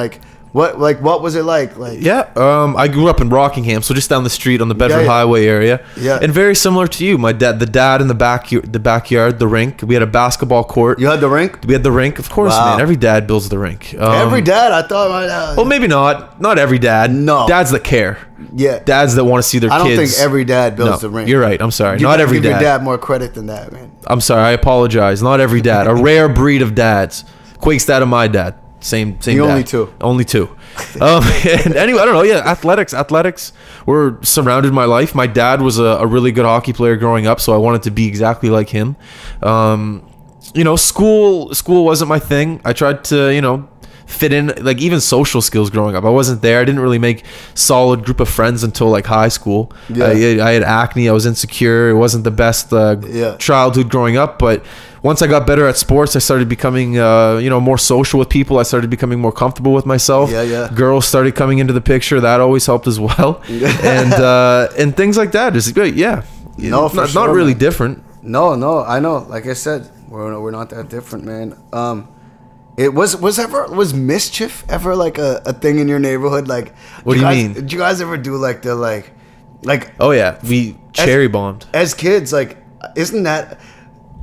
B: What was it like?
A: I grew up in Rockingham, so just down the street on the Bedford Highway area.
B: Yeah.
A: And very similar to you, the dad in the backyard, the rink. We had a basketball court.
B: You had the rink?
A: We had the rink, of course,
B: Wow.
A: man. Every dad builds the rink.
B: Every dad? I thought my dad.
A: Well, maybe not. Not every dad.
B: No.
A: Dads that care.
B: Yeah.
A: Dads that want to see their kids.
B: I don't think every dad builds the rink.
A: You're right. I'm sorry.
B: You
A: Not
B: gotta
A: every
B: give your
A: dad.
B: dad more credit than that, man.
A: I'm sorry. I apologize. Not every dad. A rare breed of dads. Quake's dad and my dad. Same
B: The
A: dad.
B: only two.
A: Only two. And anyway, I don't know. Yeah, athletics were surrounded my life. My dad was a really good hockey player growing up, so I wanted to be exactly like him. School wasn't my thing. I tried to, fit in, like even social skills growing up. I wasn't there. I didn't really make solid group of friends until like high school.
B: Yeah.
A: I had acne. I was insecure. It wasn't the best childhood growing up, but once I got better at sports, I started becoming, more social with people. I started becoming more comfortable with myself.
B: Yeah.
A: Girls started coming into the picture. That always helped as well. And things like that. Just
B: No, for sure,
A: not really
B: man.
A: different.
B: No, I know. Like I said, we're not that different, man. It was mischief ever like a thing in your neighborhood? Like,
A: what do you mean?
B: Did you guys ever do like the like?
A: Oh yeah, we cherry bombed
B: as kids. Like, isn't that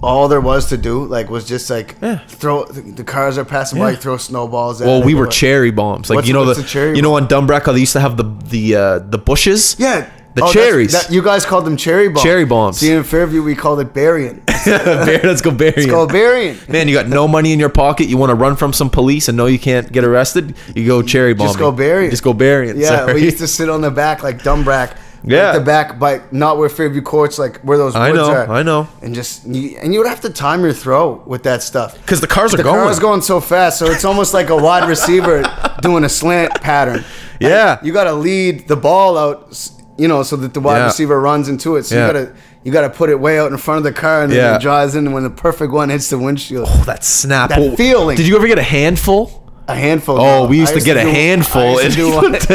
B: all there was to do? Like, was just like throw the cars are passing by, throw snowballs.
A: Well, we were cherry bombs. Like
B: what's a cherry
A: on Dumbrack how they used to have the bushes.
B: Yeah.
A: The cherries.
B: You guys called them cherry bombs.
A: Cherry bombs.
B: See, in Fairview, we called it burying.
A: Let's go burying.
B: It's called burying.
A: Man, you got no money in your pocket. You want to run from some police and know you can't get arrested. You go cherry bombing.
B: Just go burying.
A: Just go burying.
B: Yeah,
A: Sorry.
B: we used to sit on the back like Dumbrack.
A: Yeah.
B: At the back, by not where Fairview Court's, like where those woods are.
A: I know.
B: And you would have to time your throw with that stuff.
A: Because the cars are
B: The
A: going.
B: car's going so fast, so it's almost like a wide receiver doing a slant pattern.
A: Yeah.
B: And you got to lead the ball out, so that the wide receiver runs into it. So you gotta put it way out in front of the car, and then it drives in, and when the perfect one hits the windshield.
A: Oh, that snap.
B: That feeling.
A: Did you ever get a handful?
B: A handful.
A: Oh, we used to get a handful.
B: A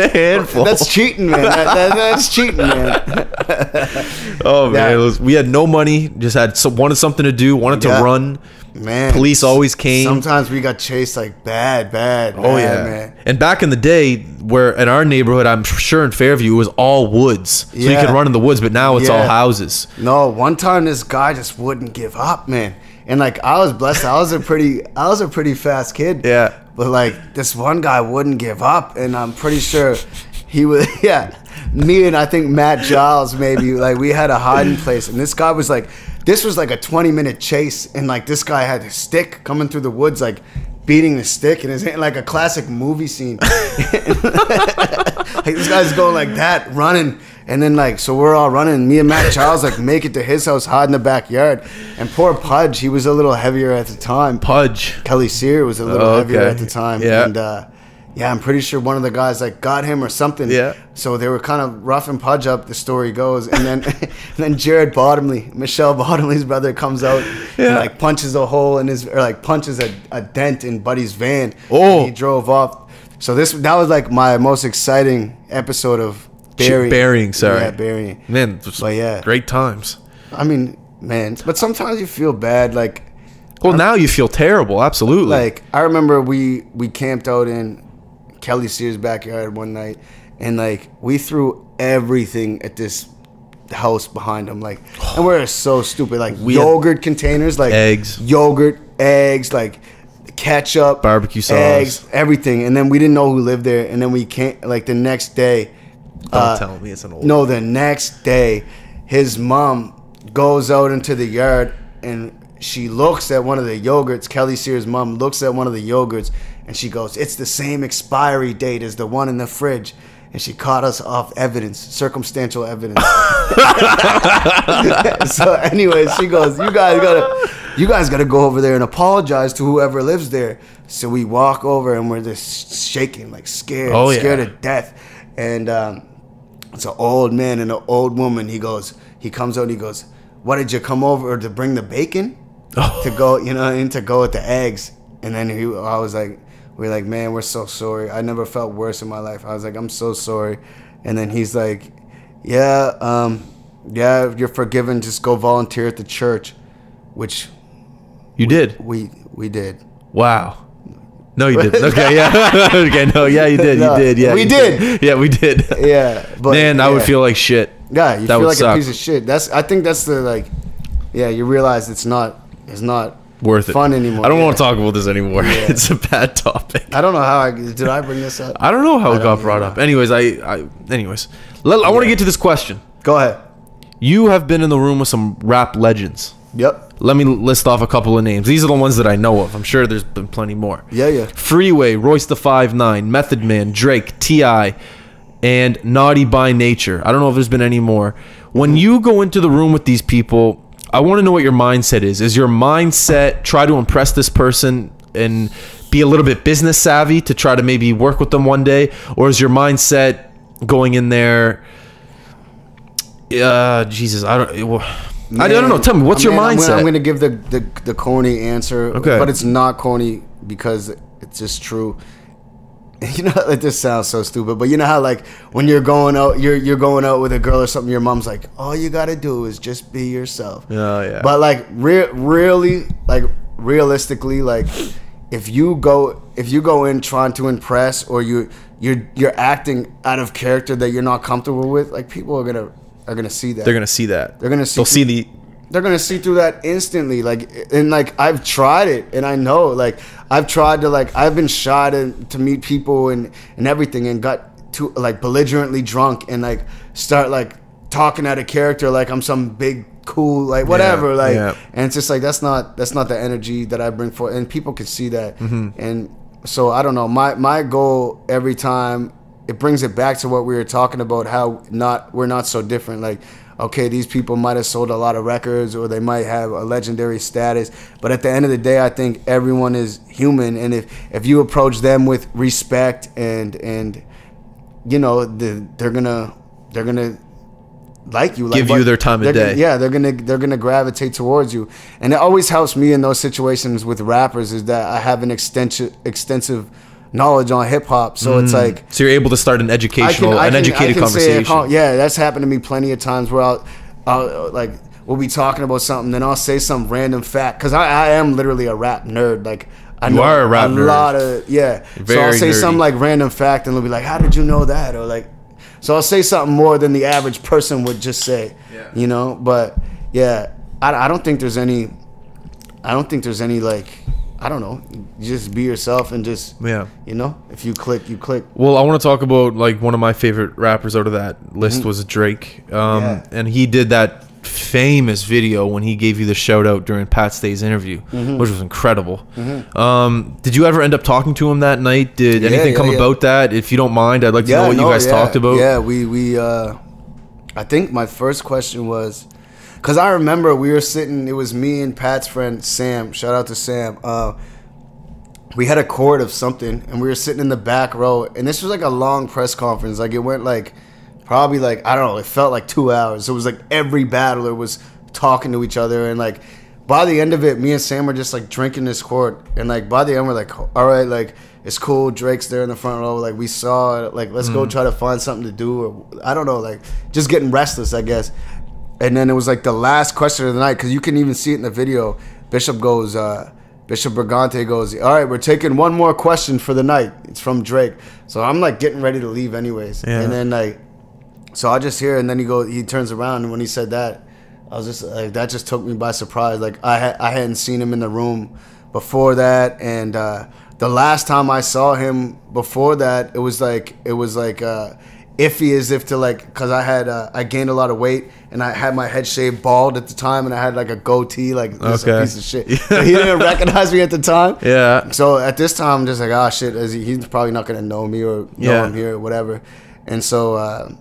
B: handful. That's cheating, man. That's cheating, man.
A: Oh man, we had no money. Just wanted something to do. Wanted to run.
B: Man,
A: police always came.
B: Sometimes we got chased like bad, man.
A: And back in the day, where in our neighborhood, I'm sure in Fairview, it was all woods, so you could run in the woods. But now it's all houses.
B: No, one time this guy just wouldn't give up, man. And like I was blessed. I was a pretty fast kid.
A: Yeah.
B: But like this one guy wouldn't give up, and I'm pretty sure he was. Yeah. Me and I think Matt Giles maybe, like we had a hiding place, and this guy was like. This was like a 20-minute chase, and like this guy had a stick coming through the woods, like beating the stick in his hand, like a classic movie scene. Like this guy's going like that, running, and then like so we're all running. Me and Matt Charles like make it to his house, hide in the backyard, and poor Pudge, he was a little heavier at the time.
A: Pudge
B: Kelly Sear was a little heavier at the time,
A: yeah.
B: And yeah, I'm pretty sure one of the guys like got him or something.
A: Yeah.
B: So they were kind of roughing Pudge up, the story goes, and then Jared Bottomley, Michelle Bottomley's brother, comes out and like punches a hole in punches a dent in Buddy's van.
A: Oh.
B: And he drove off. So that was like my most exciting episode of burying. Yeah, burying.
A: Man, great times.
B: I mean, man, but sometimes you feel bad, like.
A: Well, now you feel terrible. Absolutely.
B: Like I remember we camped out in Kelly Sears' backyard one night, and like we threw everything at this house behind him, like, and we're so stupid, like yogurt containers, like
A: eggs,
B: like ketchup,
A: barbecue sauce,
B: eggs, everything. And then we didn't know who lived there. And then we came, like, the next day.
A: Don't tell me it's an old.
B: No, the next day, his mom goes out into the yard and she looks at one of the yogurts. Kelly Sears' mom looks at one of the yogurts and she goes, "It's the same expiry date as the one in the fridge." And she caught us off evidence, circumstantial evidence. So anyway, she goes, you guys gotta go over there and apologize to whoever lives there. So we walk over and we're just shaking, like scared, scared to death. And it's an old man and an old woman. He comes out and he goes, "What, did you come over to bring the bacon?" To go, to go with the eggs. And then I was like, we're like, "Man, we're so sorry. I never felt worse in my life." I was like, "I'm so sorry." And then he's like, yeah, you're forgiven. Just go volunteer at the church," which
A: you did.
B: We did.
A: Wow. No, you didn't. Okay, yeah. Okay, no, yeah, you did.
B: No,
A: you did. Yeah,
B: we did.
A: Yeah, we did.
B: Yeah, but
A: man, I would feel like shit.
B: Yeah, you
A: that
B: feel like
A: suck.
B: a piece of shit. I think that's the like. Yeah, you realize it's not
A: worth it.
B: Fun anymore.
A: I don't want to talk about this anymore.
B: Yeah.
A: It's a bad topic.
B: I don't know how did I bring this up?
A: I don't know how it got brought up. Anyways, I want to get to this question.
B: Go ahead.
A: You have been in the room with some rap legends.
B: Yep.
A: Let me list off a couple of names. These are the ones that I know of. I'm sure there's been plenty more.
B: Yeah.
A: Freeway, Royce the 5'9", Method Man, Drake, T.I., and Naughty by Nature. I don't know if there's been any more. When you go into the room with these people, I want to know what your mindset is. Is your mindset try to impress this person and be a little bit business savvy to try to maybe work with them one day? Or is your mindset going in there, Jesus, I don't know. Tell me, what's your mindset?
B: I'm going to give the corny answer,
A: okay,
B: but it's not corny because it's just true. Like, this sounds so stupid, but you know how, like, when you're going out, you're going out with a girl or something, your mom's like, "All you gotta do is just be yourself."
A: Oh yeah.
B: But like, really, like, realistically, like, if you go in trying to impress, or you're acting out of character that you're not comfortable with, like, people are gonna see that.
A: They're gonna see that.
B: They're gonna see through that instantly. Like, and like, I've tried it, and I know, like, I've tried to, like, I've been shy to meet people and everything, and got too, like, belligerently drunk and, like, start, like, talking out of character like I'm some big cool, like, whatever, and it's just like that's not the energy that I bring forth, and people can see that. And so I don't know, my goal every time, it brings it back to what we were talking about, how we're not so different. Like, okay, these people might have sold a lot of records, or they might have a legendary status, but at the end of the day, I think everyone is human, and if you approach them with respect and they're gonna like you,
A: give you their time of day.
B: They're gonna gravitate towards you, and it always helps me in those situations with rappers is that I have an extensive knowledge on hip hop, so it's like,
A: so you're able to start an educated conversation.
B: That's happened to me plenty of times where I'll like, we'll be talking about something, then I'll say some random fact, because I am literally a rap nerd. Like, I know
A: are a rap nerd.
B: Lot of so I'll say some like random fact, and they'll be like, "How did you know that?" Or like, so I'll say something more than the average person would just say. But I don't think there's any like, I don't know. You just be yourself and just, if you click, you click.
A: Well, I want to talk about, like, one of my favorite rappers out of that list was Drake. And he did that famous video when he gave you the shout out during Pat Stay's interview, which was incredible. Did you ever end up talking to him that night? Did anything come about that? If you don't mind, I'd like to know what you guys talked about.
B: Yeah, we I think my first question was, because I remember we were sitting, it was me and Pat's friend Sam, shout out to Sam. We had a chord of something, and we were sitting in the back row, and this was like a long press conference. Like, it went like, probably like, I don't know, it felt like 2 hours. It was like every battler was talking to each other, and like, by the end of it, me and Sam were just like drinking this chord, and like, by the end, we're like, all right, like, it's cool, Drake's there in the front row, like, we saw it, like, let's go try to find something to do, or I don't know, like, just getting restless, I guess. And then it was like the last question of the night, because you can even see it in the video. Bishop Brigante goes, "All right, we're taking one more question for the night. It's from Drake." So I'm like getting ready to leave anyways. And then like, so I just hear, and then he turns around, and when he said that, I was just like, that just took me by surprise. Like, I hadn't seen him in the room before that, and the last time I saw him before that, it was like iffy, as if to like, because I gained a lot of weight and I had my head shaved bald at the time, and I had like a goatee, like this a piece of shit. So he didn't recognize me at the time.
A: Yeah.
B: So at this time, I'm just like, oh shit, he's probably not gonna know me or know I'm here or whatever. And so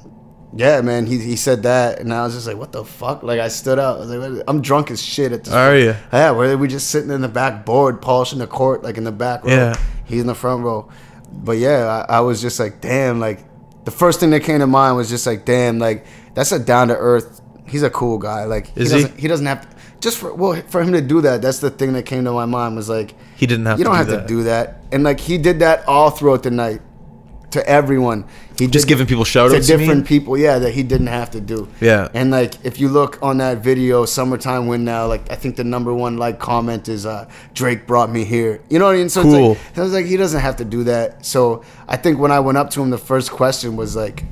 B: yeah, man, he said that, and I was just like, what the fuck? Like, I stood up. I was like, I'm drunk as shit at this point.
A: Are you?
B: Yeah, we just sitting in the back board, polishing the court, like in the back row.
A: Yeah.
B: He's in the front row. But yeah, I was just like, damn, like, the first thing that came to mind was just like, damn, like, that's a down-to-earth, he's a cool guy. Like, he doesn't have to, just for him to do that, that's the thing that came to my mind, was like,
A: he didn't have
B: you
A: to
B: don't
A: do
B: have
A: that.
B: to do that. And like, he did that all throughout the night to everyone. He
A: Just giving people shout-outs
B: to different people, yeah, that he didn't have to do.
A: Yeah.
B: And like, if you look on that video, "Summertime Win Now," like, I think the #1 like comment is Drake brought me here. You know what I mean? So
A: Cool.
B: it's like, I was like, he doesn't have to do that. So I think when I went up to him, the first question was like,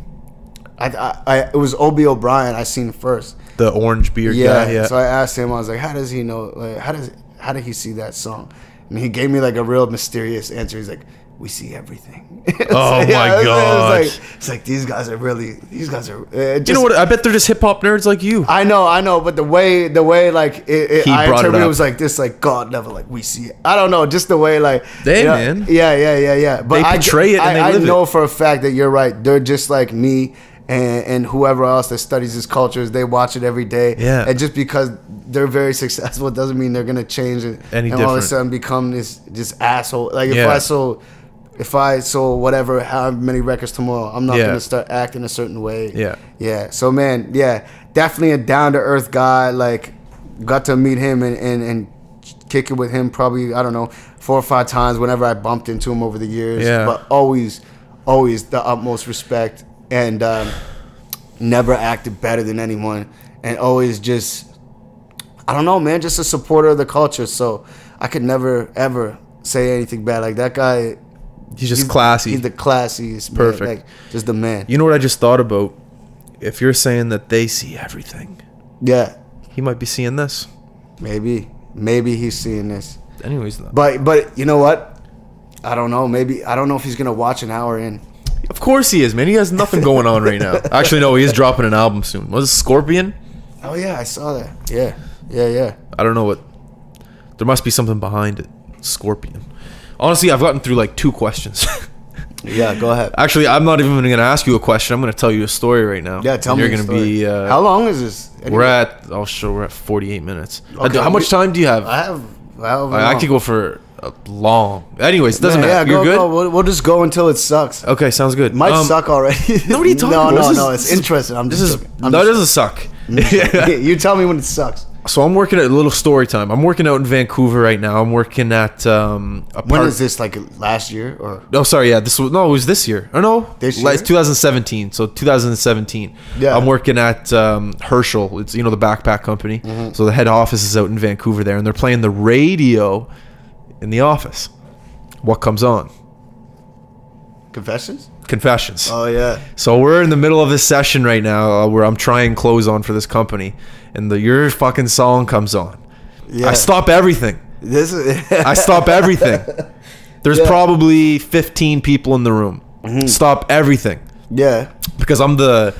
B: it was Obi O'Brien I seen first.
A: The orange beard guy. Yeah.
B: So I asked him, I was like, how does he know? Like, how did he see that song? And he gave me like a real mysterious answer. He's like, we see everything.
A: Oh my god!
B: It's like these guys are.
A: You know what? I bet they're just hip hop nerds like you.
B: I know, but the way like I
A: brought it
B: interpreted
A: up.
B: it was like this, like God level, like we see it. I don't know, just the way like
A: Damn, man.
B: Yeah. But
A: They portray it and they live
B: I know
A: it.
B: for a fact that you're right. They're just like me and whoever else that studies his cultures. They watch it every day.
A: Yeah.
B: And just because they're very successful doesn't mean they're gonna change it
A: Any
B: and all of a
A: different.
B: sudden become this asshole. Like
A: Yeah.
B: if I sold whatever, how many records tomorrow, I'm not gonna start acting a certain way.
A: Yeah.
B: Yeah. So man, yeah, definitely a down to earth guy. Like, got to meet him and kick it with him probably, I don't know, 4 or 5 times whenever I bumped into him over the years.
A: Yeah.
B: But always the utmost respect, and never acted better than anyone, and always just, I don't know, man, just a supporter of the culture. So I could never ever say anything bad. Like, that guy,
A: He's just classy.
B: He's the classiest.
A: Perfect.
B: Man. Like, just the man.
A: You know what I just thought about? If you're saying that they see everything,
B: Yeah.
A: he might be seeing this.
B: Maybe he's seeing this.
A: Anyways, though.
B: But you know what? I don't know. I don't know if he's gonna watch an hour in.
A: Of course he is, man. He has nothing going on right now. Actually, no, he is dropping an album soon. Was it Scorpion?
B: Oh yeah, I saw that. Yeah.
A: I don't know what. There must be something behind it. Scorpion. Honestly, I've gotten through like 2 questions.
B: Yeah, go ahead.
A: Actually, I'm not even going to ask you a question. I'm going to tell you a story right now.
B: Yeah, tell me.
A: You're going to be.
B: How long is this? Anyway?
A: We're at 48 minutes.
B: Okay.
A: How much time do you have? I could go for long. Anyways, it doesn't matter.
B: Yeah,
A: You're good.
B: We'll just go until it sucks.
A: Okay, sounds good.
B: Might suck already.
A: No, what are you talking about?
B: No, it's interesting. I'm just.
A: That doesn't suck.
B: You tell me when it sucks.
A: So I'm working at a little story time. I'm working out in Vancouver right now. I'm working at
B: When is this? Like last year or?
A: Oh, sorry. Yeah, it was this year. Oh no,
B: This year?
A: It's 2017. So 2017.
B: Yeah.
A: I'm working at Herschel. It's the backpack company.
B: Mm-hmm.
A: So the head office is out in Vancouver there, and they're playing the radio in the office. What comes on? Confessions.
B: Oh yeah.
A: So we're in the middle of this session right now where I'm trying clothes on for this company, and your fucking song comes on.
B: Yeah.
A: I stop everything. I stop everything. There's probably 15 people in the room.
B: Mm-hmm.
A: Stop everything.
B: Yeah.
A: Because I'm the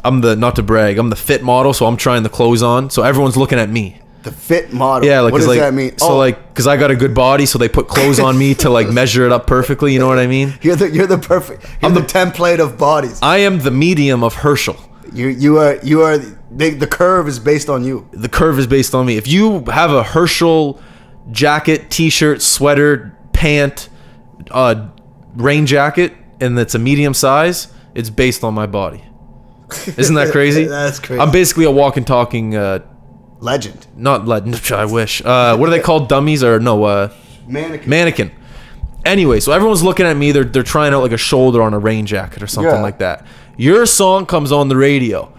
A: not to brag, I'm the fit model, so I'm trying the clothes on. So everyone's looking at me.
B: The fit model.
A: Yeah, like,
B: what does that mean?
A: So because I got a good body, so they put clothes on me to like measure it up perfectly. You know what I mean?
B: You're the perfect. You're the template of bodies.
A: I am the medium of Herschel.
B: You are. The curve is based on you.
A: The curve is based on me. If you have a Herschel jacket, t-shirt, sweater, pant, rain jacket, and it's a medium size, it's based on my body. Isn't that crazy?
B: That's crazy.
A: I'm basically a walking, talking.
B: Legend.
A: Not legend. I wish. What are they called? Dummies or no? Mannequin. Anyway, so everyone's looking at me. They're trying out like a shoulder on a rain jacket or something like that. Your song comes on the radio.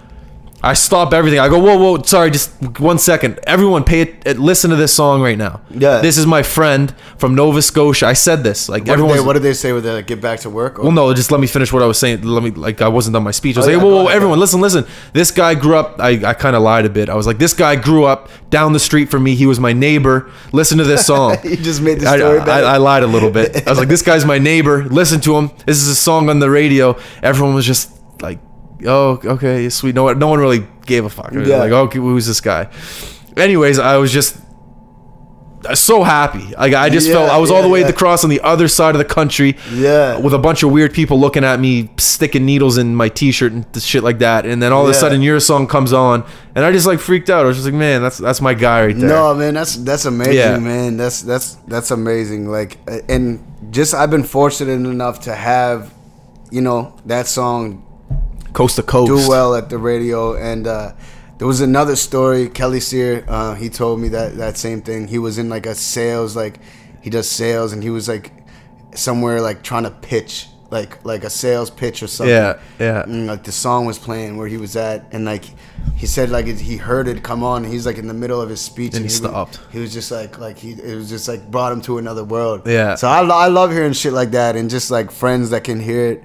A: I stop everything. I go, whoa, sorry, just 1 second. Everyone, listen to this song right now.
B: Yeah.
A: This is my friend from Nova Scotia. I said this. Like,
B: what did they say with that? Like, get back to work? Or?
A: Well, no, just let me finish what I was saying. I wasn't done my speech. I was like,
B: yeah,
A: whoa, everyone, listen. This guy grew up. I kind of lied a bit. I was like, this guy grew up down the street from me. He was my neighbor. Listen to this song.
B: You just made the story better.
A: I lied a little bit. I was like, this guy's my neighbor. Listen to him. This is a song on the radio. Everyone was just like, oh, okay, sweet. No one really gave a fuck.
B: Yeah.
A: Like, okay, who's this guy? Anyways, I was just so happy. Like, I just felt I was all the way across on the other side of the country.
B: Yeah.
A: With a bunch of weird people looking at me, sticking needles in my t-shirt and shit like that. And then all of a sudden your song comes on, and I just like freaked out. I was just like, man, that's my guy right there.
B: No, man, that's amazing, man. That's amazing. Like, and just I've been fortunate enough to have, you know, that song
A: coast to coast
B: do well at the radio. And there was another story. Kelly Sear, he told me that same thing. He was in like a sales, like he does sales, and he was like somewhere like trying to pitch, like a sales pitch or something.
A: Yeah.
B: And like the song was playing where he was at, and like he said like he heard it come on. And he's like in the middle of his speech,
A: and he stopped.
B: He was just like it was just like brought him to another world.
A: Yeah.
B: So I love hearing shit like that, and just like friends that can hear it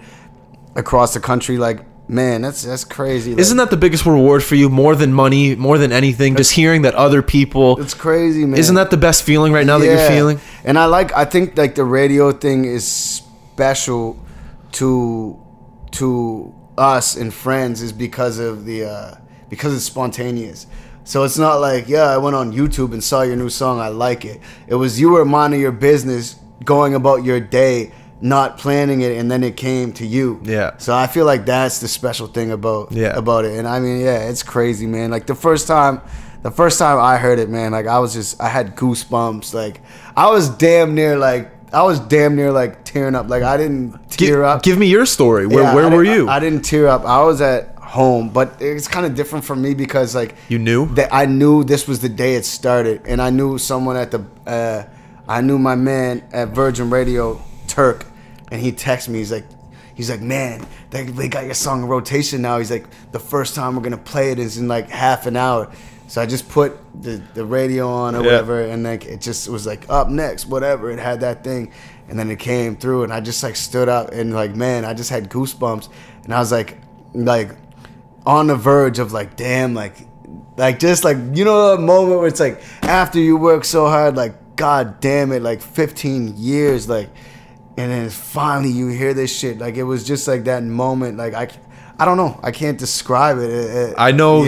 B: across the country. Like, man, that's crazy. Like,
A: isn't that the biggest reward for you, more than money, more than anything? Just hearing that other people.
B: It's crazy, man.
A: Isn't that the best feeling right now that you're feeling?
B: And I think like the radio thing is special to us and friends is because it's spontaneous. So it's not like, I went on YouTube and saw your new song, I like it. It was you were minding your business, going about your day, not planning it, and then it came to you.
A: Yeah.
B: So I feel like that's the special thing about it. And I mean, it's crazy, man. Like the first time I heard it, man, like I had goosebumps. Like I was damn near like tearing up. Like I didn't tear up.
A: Give me your story. Where were you?
B: I didn't tear up. I was at home, but it's kind of different for me because like
A: you knew
B: that I knew this was the day it started, and I knew someone at the I knew my man at Virgin Radio, Turk. And he texted me. He's like, man, they got your song in rotation now. He's like, the first time we're gonna play it is in like half an hour. So I just put the radio on or whatever, and like it just was like up next, whatever. It had that thing, and then it came through, and I just like stood up and like, man, I just had goosebumps, and I was like on the verge of like, damn, like just like, you know, a moment where it's like after you work so hard, like god damn it, like 15 years, like. And then finally you hear this shit. Like it was just like that moment. Like I don't know. I can't describe it.
A: I know.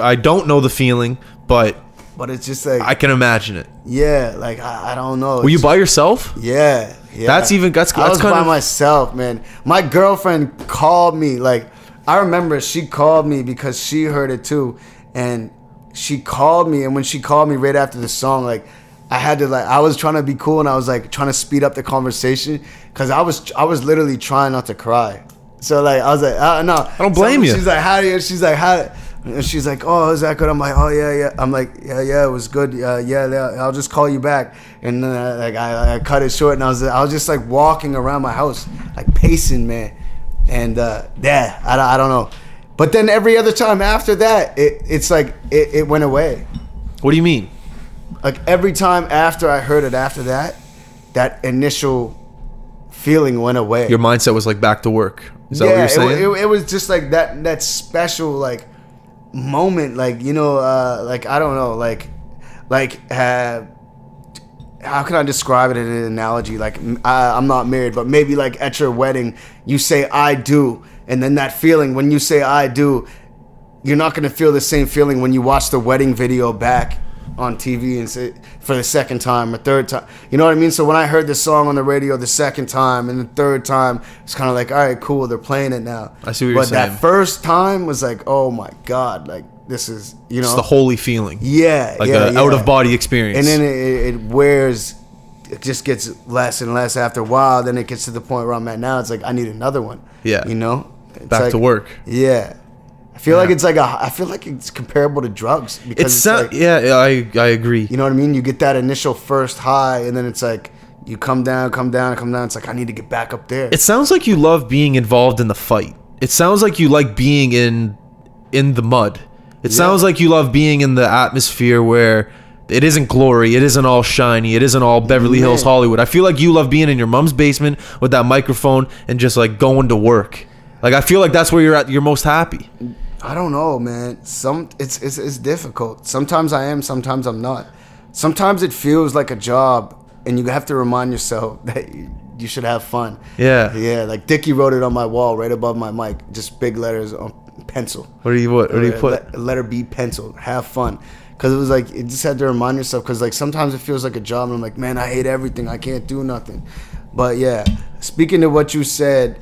A: I don't know the feeling, but
B: it's just like
A: I can imagine it.
B: Yeah. Like I don't know.
A: Were you by yourself?
B: Yeah.
A: That's I was
B: by myself, man. My girlfriend called me. Like I remember she called me because she heard it too, and she called me. And when she called me right after the song, like. I had to I was trying to be cool, and I was like trying to speed up the conversation because I was literally trying not to cry. So like I was like, no, I
A: don't blame you.
B: She's like, how do you? She's like, how? And she's like, oh, is that good? I'm like, oh yeah. I'm like, yeah, it was good. Yeah, I'll just call you back. And then I cut it short, and I was just like walking around my house, like pacing, man. And I don't know. But then every other time after that, it's like it went away.
A: What do you mean?
B: Like every time after I heard it after that initial feeling went away.
A: Your mindset was like back to work. Is that what you're saying?
B: It was just like that special like moment, like, you know, like I don't know, like how can I describe it in an analogy? Like I'm not married, but maybe like at your wedding you say I do, and then that feeling when you say I do, you're not gonna feel the same feeling when you watch the wedding video back on TV and say for the second time or third time. You know what I mean? So when I heard the song on the radio the second time and the third time, it's kind of like, all right, cool, they're playing it now.
A: I see what you're saying.
B: But that first time was like, oh my God, like this is, you know.
A: It's the holy feeling.
B: Yeah.
A: Like an out-of-body experience.
B: And then it wears, it just gets less and less after a while. Then it gets to the point where I'm at now. It's like, I need another one.
A: Yeah.
B: You know? It's
A: back
B: like,
A: to work.
B: Yeah. I feel like it's like I feel like it's comparable to drugs because it's like,
A: I agree.
B: You know what I mean? You get that initial first high, and then it's like you come down. It's like I need to get back up there.
A: It sounds like you love being involved in the fight. It sounds like you like being in the mud. It sounds like you love being in the atmosphere where it isn't glory, it isn't all shiny, it isn't all Beverly Hills, Hollywood. I feel like you love being in your mom's basement with that microphone and just like going to work. Like I feel like that's where you're most happy.
B: I don't know, man. It's difficult. Sometimes I am, sometimes I'm not. Sometimes it feels like a job, and you have to remind yourself that you should have fun. Yeah. Like Dickie wrote it on my wall right above my mic, just big letters on pencil.
A: What do you put?
B: Letter B, pencil. Have fun. Because it was like, you just had to remind yourself, because like sometimes it feels like a job, and I'm like, man, I hate everything. I can't do nothing. But yeah, speaking of what you said,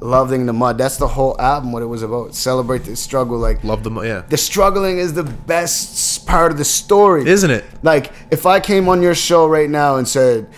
B: Loving the Mud, that's the whole album, what it was about. Celebrate the struggle. Like,
A: Love the Mud, yeah.
B: The struggling is the best part of the story.
A: Isn't it?
B: Like, if I came on your show right now and said,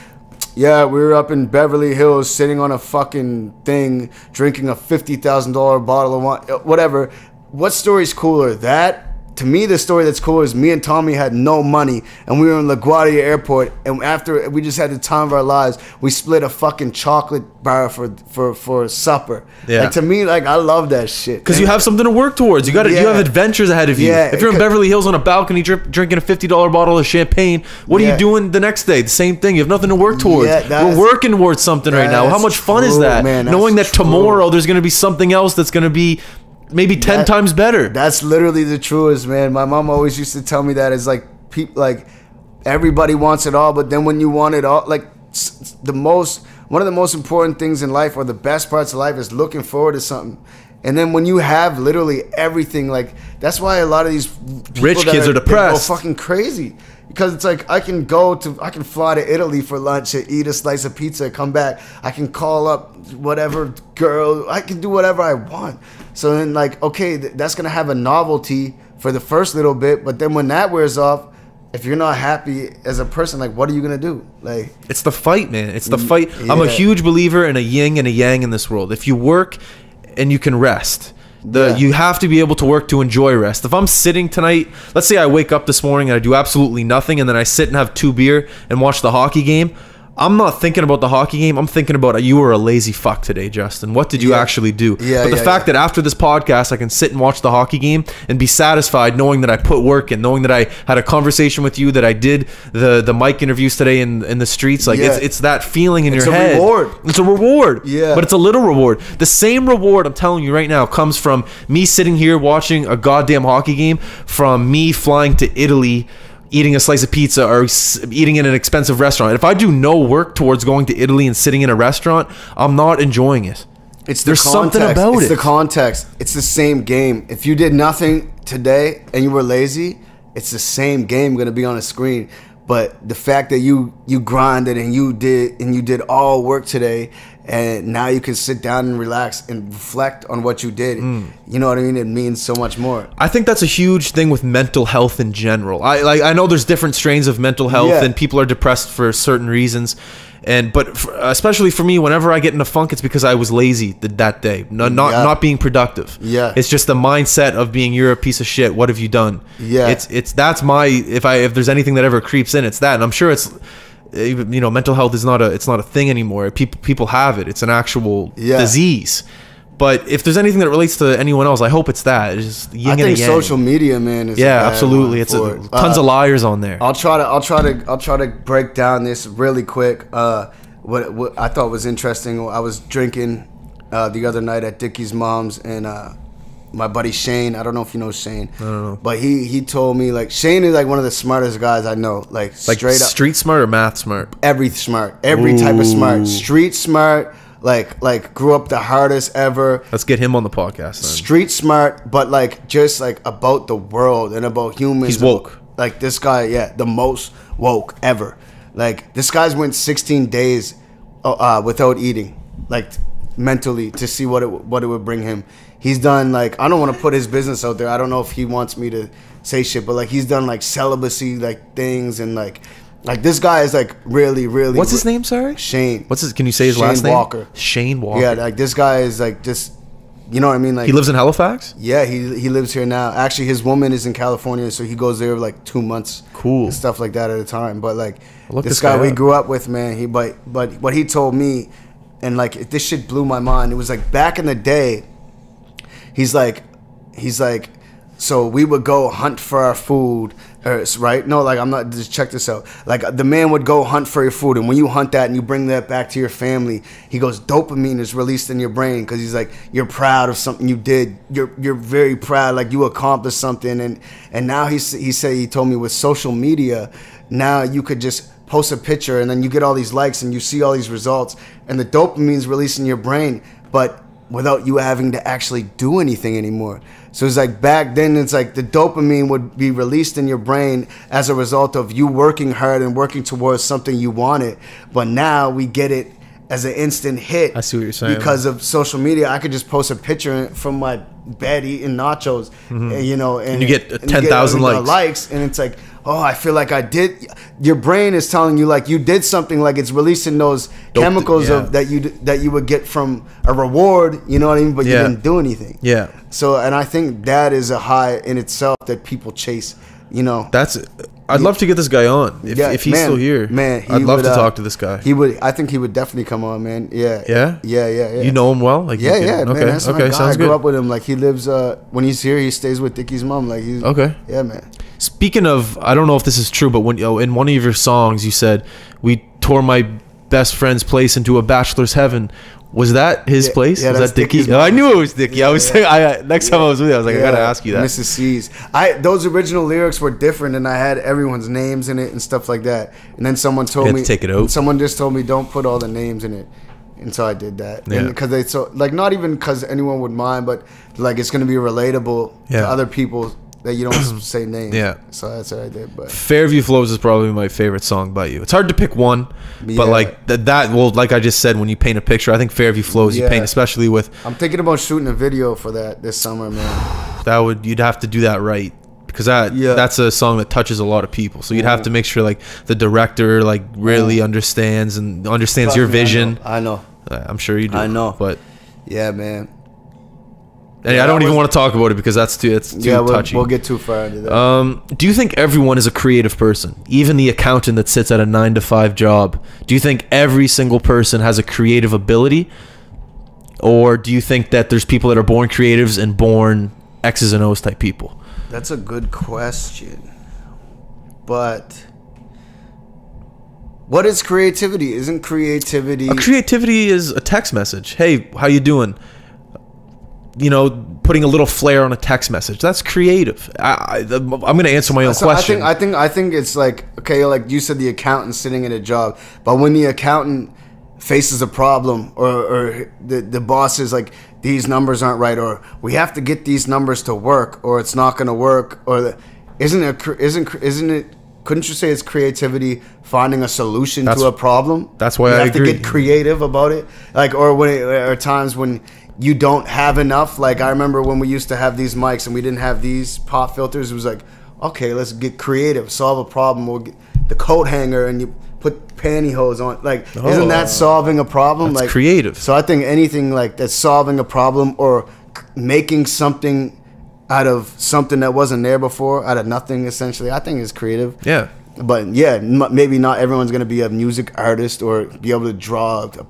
B: yeah, we were up in Beverly Hills sitting on a fucking thing, drinking a $50,000 bottle of wine, whatever. What story's cooler? That? To me, the story that's cool is me and Tommy had no money, and we were in LaGuardia Airport, and after we just had the time of our lives, we split a fucking chocolate bar for supper. Yeah. Like, to me, like, I love that shit.
A: Because you have something to work towards. You have adventures ahead of you.
B: Yeah.
A: If you're in Beverly Hills on a balcony drinking a $50 bottle of champagne, what are you doing the next day? The same thing. You have nothing to work towards. We're working towards something right now. How much fun is that? Man, knowing that tomorrow there's going to be something else that's going to be maybe 10 times better.
B: That's literally the truest, man. My mom always used to tell me that. It's like, people, like, everybody wants it all, but then when you want it all, like, one of the most important things in life, or the best parts of life, is looking forward to something. And then when you have literally everything, like, that's why a lot of these
A: rich kids are depressed.
B: They go fucking crazy. Because it's like, I can fly to Italy for lunch and eat a slice of pizza, come back. I can call up whatever girl. I can do whatever I want. So then, like, okay, that's going to have a novelty for the first little bit. But then when that wears off, if you're not happy as a person, like, what are you going to do? Like,
A: it's the fight, man. It's the fight. Yeah. I'm a huge believer in a yin and a yang in this world. If you work and you can rest, you have to be able to work to enjoy rest. If I'm sitting tonight, let's say I wake up this morning and I do absolutely nothing, and then I sit and have 2 beer and watch the hockey game, I'm not thinking about the hockey game. I'm thinking about, you were a lazy fuck today, Justin. What did you actually do? But the fact that after this podcast, I can sit and watch the hockey game and be satisfied knowing that I put work in, knowing that I had a conversation with you, that I did the mic interviews today in the streets. Like, it's that feeling in your head. It's a reward. Yeah. But it's a little reward. The same reward, I'm telling you right now, comes from me sitting here watching a goddamn hockey game, from me flying to Italy, eating a slice of pizza, or eating in an expensive restaurant. If I do no work towards going to Italy and sitting in a restaurant, I'm not enjoying it.
B: There's something about it. It's the context. It's the same game. If you did nothing today and you were lazy, it's the same game going to be on a screen. But the fact that you grinded and you did all work today, and now you can sit down and relax and reflect on what you did. You know what I mean? It means so much more.
A: I think that's a huge thing with mental health in general. I know there's different strains of mental health, and people are depressed for certain reasons. But especially for me, whenever I get in a funk, it's because I was lazy that day, not being productive. Yeah, it's just the mindset of being, you're a piece of shit. What have you done? Yeah, that's my, if there's anything that ever creeps in, it's that. And I'm sure it's, mental health is not a thing anymore. People have it. It's an actual disease. But if there's anything that relates to anyone else, I hope it's that. It's just yin and yang.
B: Social media, man, is
A: absolutely. It's tons of liars on there.
B: I'll try to break down this really quick. What I thought was interesting. I was drinking the other night at Dickie's mom's, and my buddy Shane. I don't know if you know Shane.
A: I don't know.
B: But he told me, like, Shane is like one of the smartest guys I know. Like straight up.
A: Street smart or math smart?
B: Every smart. Every type of smart. Street smart. Like grew up the hardest ever.
A: Let's get him on the podcast then.
B: Street smart, but like just like about the world and about humans.
A: He's woke.
B: Like this guy, the most woke ever. Like this guy's went 16 days without eating, like mentally, to see what it would bring him. He's done, like, I don't want to put his business out there. I don't know if he wants me to say shit, but like he's done like celibacy like things, and like this guy is like really, really.
A: What's his name? Sorry,
B: Shane.
A: Can you say his last name?
B: Walker.
A: Shane Walker.
B: Yeah, like this guy is like just, you know what I mean? Like,
A: he lives in Halifax.
B: Yeah, he lives here now. Actually, his woman is in California, so he goes there like 2 months.
A: Cool.
B: And stuff like that at a time. But like this guy we grew up with, man. But what he told me, and like this shit blew my mind. It was like back in the day. He's like, So we would go hunt for our food, right? No, like I'm not. Just check this out. Like the man would go hunt for your food, and when you hunt that and you bring that back to your family, he goes, dopamine is released in your brain because he's like, you're proud of something you did. You're very proud, like you accomplished something. And now he told me with social media, now you could just post a picture and then you get all these likes and you see all these results, and the dopamine's released in your brain, but without you having to actually do anything anymore. So it's like back then, it's like the dopamine would be released in your brain as a result of you working hard and working towards something you wanted. But now we get it as an instant hit.
A: I see what you're saying.
B: Because of social media, I could just post a picture from my bed eating nachos, and
A: you get 10,000 likes.
B: And it's like, oh, I feel like I did. Your brain is telling you like you did something, like it's releasing those chemicals that you would get from a reward. You know what I mean? But you didn't do anything.
A: Yeah.
B: So, and I think that is a high in itself that people chase.
A: I'd love to get this guy on if he's still here.
B: Man,
A: I'd love to talk to this guy.
B: I think he would definitely come on, man. Yeah.
A: You know him well? Like
B: man. That's my guy.
A: Sounds
B: I
A: good.
B: grew up with him. Like he lives. When he's here, he stays with Dickie's mom. Like he's Yeah, man.
A: Speaking of, I don't know if this is true, but when in one of your songs you said we tore my best friend's place into a bachelor's heaven. Was that his place?
B: Yeah,
A: was that Dickie? I knew it was Dickie. I was saying, next time I was with you, I was like, I gotta ask you that.
B: Mrs. C's. Those original lyrics were different, and I had everyone's names in it and stuff like that. And then someone told me,
A: take it out.
B: Someone just told me, don't put all the names in it. And so I did that.
A: Yeah.
B: Because not even because anyone would mind, but like it's gonna be relatable to other people that you don't say names.
A: Yeah.
B: So that's what I did. But
A: Fairview Flows is probably my favorite song by you. It's hard to pick one, but like well, like I just said, when you paint a picture, I think Fairview Flows you paint, especially with.
B: I'm thinking about shooting a video for that this summer, man.
A: You'd have to do that right. Because that's a song that touches a lot of people. So you'd have to make sure like the director like really understands your vision.
B: I know.
A: I'm sure you do.
B: I know.
A: But
B: yeah, man.
A: And I don't even want to talk about it because it's too touchy.
B: We'll get too far into that.
A: Do you think everyone is a creative person? Even the accountant that sits at a 9-to-5 job. Do you think every single person has a creative ability? Or do you think that there's people that are born creatives and born X's and O's type people?
B: That's a good question. But what is creativity? Isn't creativity...
A: Creativity is a text message. Hey, how you doing? Putting a little flair on a text message. That's creative. I'm going to answer my own question.
B: I think it's like, okay, like you said, the accountant sitting at a job. But when the accountant faces a problem or the boss is like, these numbers aren't right, or we have to get these numbers to work, or it's not going to work, or isn't it? Couldn't you say it's creativity finding a solution to a problem?
A: That's why
B: you
A: I
B: have
A: agree.
B: to get creative about it. Like, or times when you don't have enough. Like I remember when we used to have these mics and we didn't have these pop filters. It was like, okay, let's get creative, solve a problem. We'll get the coat hanger and you put pantyhose on. Like, isn't that solving a problem?
A: That's
B: like
A: creative.
B: So I think anything like that's solving a problem or making something out of something that wasn't there before, out of nothing, essentially, I think is creative.
A: Yeah.
B: But yeah, maybe not everyone's gonna be a music artist or be able to draw a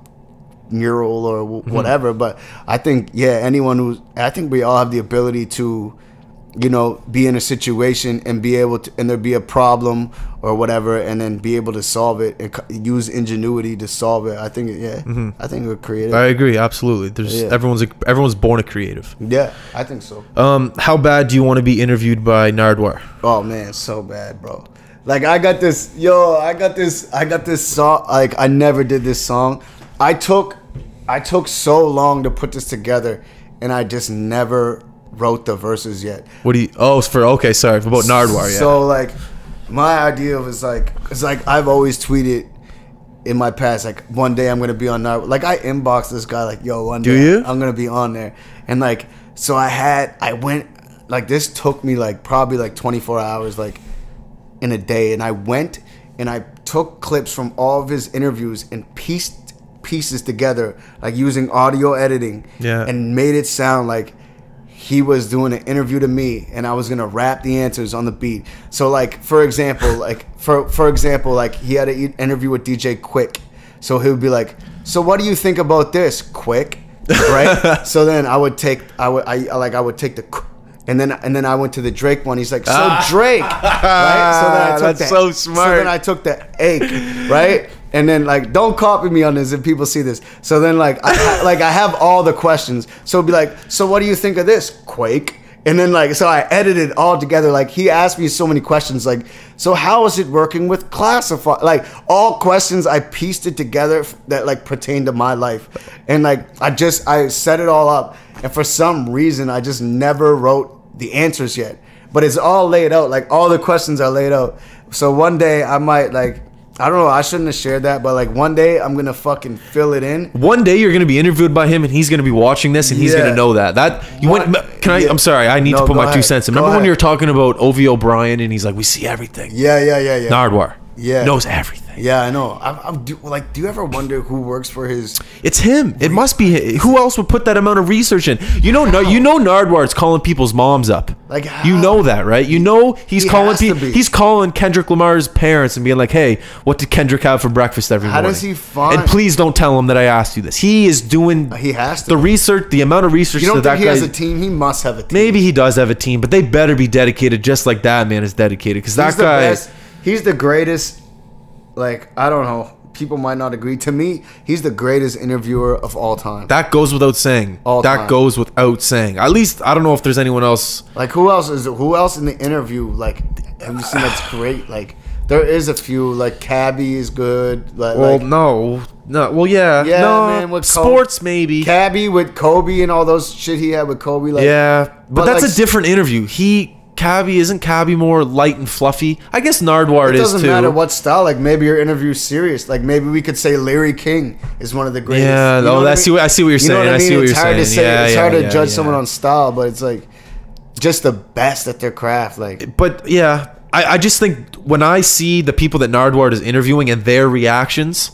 B: mural or whatever. But I think I think we all have the ability to, be in a situation and be able to, and there be a problem or whatever, and then be able to solve it and use ingenuity to solve it. I think I think we're creative.
A: I agree, absolutely. Everyone's born a creative.
B: Yeah, I think so.
A: How bad do you want to be interviewed by Nardwar?
B: Oh man, so bad, bro. Like I got this song. Like I never did this song. I took so long to put this together, and I just never wrote the verses yet.
A: What do you? Oh, okay, sorry about Nardwar. Yeah.
B: So like, my idea was like, it's like I've always tweeted in my past, like one day I'm gonna be on Nardwar. Like I inboxed this guy, like, yo, one day I'm gonna be on there, and like, so I went, like this took me like probably like 24 hours, like in a day, and I went and I took clips from all of his interviews and pieced pieces together, like using audio editing, and made it sound like he was doing an interview to me and I was gonna rap the answers on the beat. So like for example, like he had an interview with DJ Quake, so he would be like, so what do you think about this, Quake? Right? So then I would take the And then I went to the Drake one. He's like, so Drake, right? So then I took
A: That's so smart.
B: So then I took the ache, right? And then like, don't copy me on this if people see this. So then like, I have all the questions. So it'd be like, so what do you think of this, Quake? And then like, so I edited it all together. Like he asked me so many questions. Like, so how is it working with classify? Like all questions, I pieced it together that like pertain to my life. And like, I set it all up. And for some reason, I just never wrote the answers yet. But it's all laid out. Like all the questions are laid out. So one day I might like, I don't know, I shouldn't have shared that, but like one day I'm gonna fucking fill it in.
A: One day you're gonna be interviewed by him and he's gonna be watching this and he's gonna know that. I'm sorry, I need to put my 2 cents in. Remember when you were talking about Ovi O'Brien and he's like, we see everything.
B: Yeah.
A: Nardwuar.
B: Yeah.
A: Knows everything.
B: Yeah, I know. Do you ever wonder who works for his?
A: It's him. It must be him. Who else would put that amount of research in? You know Nardwuar's calling people's moms up.
B: Like how?
A: You know that, right? You know he's calling people. He's calling Kendrick Lamar's parents and being like, "Hey, what did Kendrick have for breakfast every morning?"
B: How does he find?
A: And please don't tell him that I asked you this. He is doing.
B: He has to.
A: The research, the amount of research
B: You don't
A: that
B: think
A: guy
B: he has a team? He must have a team.
A: Maybe he does have a team, but they better be dedicated, just like that man is dedicated. Because that guy,
B: he's the greatest. Like, I don't know. People might not agree. To me, he's the greatest interviewer of all time.
A: That goes without saying. That goes without saying. At least, I don't know if there's anyone else.
B: Like, who else in the interview? Like, have you seen that's great? Like, there is a few. Like, Cabby is good.
A: Well, no. Well, yeah.
B: Yeah,
A: no,
B: man. With
A: sports, maybe.
B: Cabby with Kobe and all those shit he had with Kobe. Like,
A: yeah. But that's
B: like,
A: a different interview. Isn't Cabby more light and fluffy? I guess Nardwuar is too. It
B: doesn't matter what style. Like maybe your interview's serious. Like maybe we could say Larry King is one of the greatest.
A: Yeah, I see what you're saying. I see what you're saying.
B: It's hard to judge someone on style, but it's like just the best at their craft. Like,
A: but yeah, I just think when I see the people that Nardwuar is interviewing and their reactions,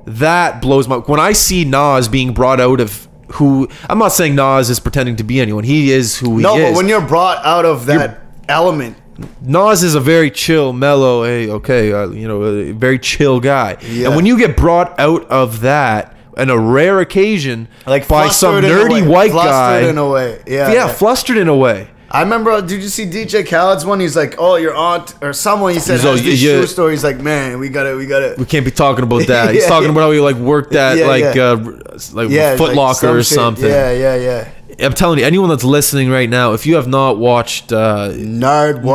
A: that blows my. When I see Nas being brought out of. Who I'm not saying Nas is pretending to be anyone. He is who he is.
B: No, but when you're brought out of that element,
A: Nas is a very chill, mellow, a very chill guy. Yeah. And when you get brought out of that, on a rare occasion,
B: like
A: by some nerdy white guy,
B: flustered in a way,
A: flustered in a way.
B: I remember, did you see DJ Khaled's one? He's like, oh, your aunt or someone. He said, has this shoe store. He's like, man, we gotta.
A: We can't be talking about that. He's talking about how he like worked at Foot Locker or something.
B: Yeah.
A: I'm telling you, anyone that's listening right now, if you have not watched Nardwuar,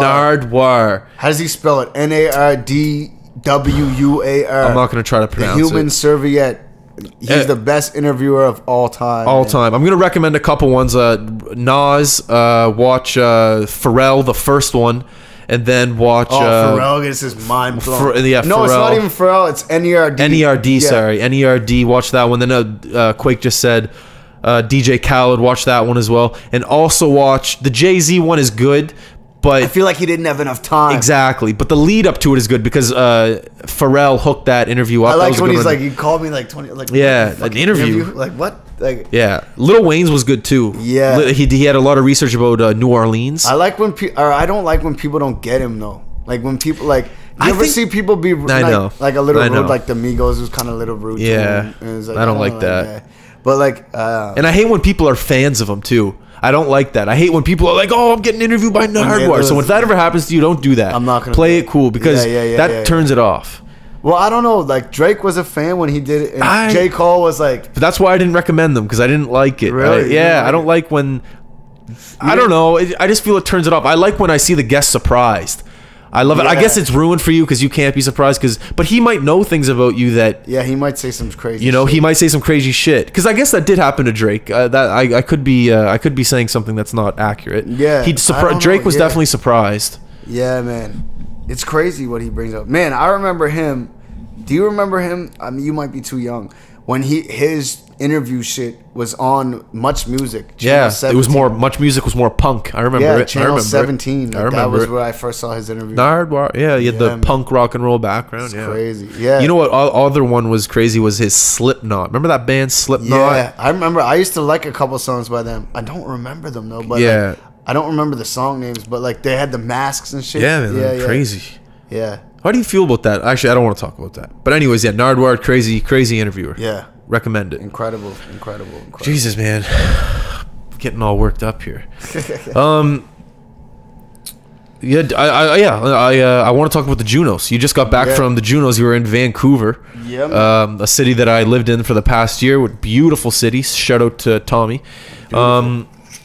B: how does he spell it? Nardwuar.
A: I'm not gonna try to pronounce
B: the human serviette. He's the best interviewer of all time.
A: Time. I'm gonna recommend a couple ones. Nas, watch Pharrell, the first one, and then watch.
B: Pharrell gets his mind blown.
A: No,
B: Pharrell. It's not even Pharrell. It's NERD.
A: NERD. Sorry, NERD. Watch that one. Then Quake just said DJ Khaled. Watch that one as well, and also watch the Jay-Z one. Is good. But
B: I feel like he didn't have enough time.
A: Exactly. But the lead up to it is good because Pharrell hooked that interview up.
B: I like when he's like, he called me like 20, like,
A: an interview.
B: Like, what? Like,
A: yeah. Lil Wayne's was good too.
B: Yeah.
A: He had a lot of research about New Orleans.
B: I like when I don't like when people don't get him though. Like when people like, you ever see people be like a little rude, like the Migos was kind of a little rude.
A: Yeah.
B: To him. Like,
A: I don't like that.
B: But like,
A: and I hate when people are fans of him too. I don't like that. I hate when people are like, "Oh, I'm getting interviewed by Nardwuar." So if that ever happens to you, don't do that.
B: I'm not gonna
A: play it cool because that turns it off.
B: Well, I don't know. Like Drake was a fan when he did it, and J. Cole was like.
A: But that's why I didn't recommend them because I didn't like it.
B: Really?
A: I don't like when. I don't know. I just feel it turns it off. I like when I see the guest surprised. I love it. I guess it's ruined for you because you can't be surprised. But he might know things about you that.
B: Yeah, he might say some crazy.
A: shit. He might say some crazy shit. Because I guess that did happen to Drake. That I could be saying something that's not accurate.
B: Yeah,
A: Drake was definitely surprised.
B: Yeah, man, it's crazy what he brings up. Man, I remember him. Do you remember him? I mean, you might be too young. When his interview shit was on Much Music.
A: Channel 17. It was more Much Music was more punk. I remember it.
B: Channel 17. Like, that was where I first saw his interview.
A: Nardwuar, he had the punk rock and roll background.
B: It's crazy. Yeah.
A: You know what? Other one was crazy was his Slipknot. Remember that band Slipknot?
B: Yeah, I remember. I used to like a couple songs by them. I don't remember them though. But like, I don't remember the song names. But like they had the masks and shit.
A: Yeah, man, crazy.
B: Yeah.
A: How do you feel about that? Actually, I don't want to talk about that. But anyways, Nardwuar, crazy interviewer.
B: Yeah.
A: Recommend it.
B: Incredible.
A: Jesus, man. Getting all worked up here. I want to talk about the Junos. You just got back from the Junos. You were in Vancouver, a city that I lived in for the past year. With beautiful city. Shout out to Tommy.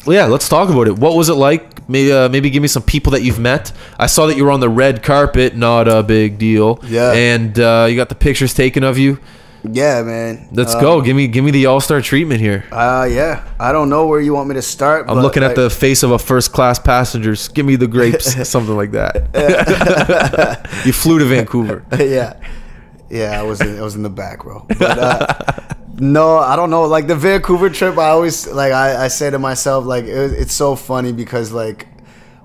A: Let's talk about it. What was it like? Maybe give me some people that you've met. I saw that you were on the red carpet. Not a big deal.
B: Yeah.
A: And you got the pictures taken of you.
B: Yeah, man.
A: Let's go. Give me the all-star treatment here.
B: Yeah. I don't know where you want me to start.
A: I'm looking at the face of a first-class passenger. Give me the grapes, something like that. You flew to Vancouver.
B: Yeah. I was in the back row. But no, I don't know. Like the Vancouver trip, I always I say to myself it's so funny because like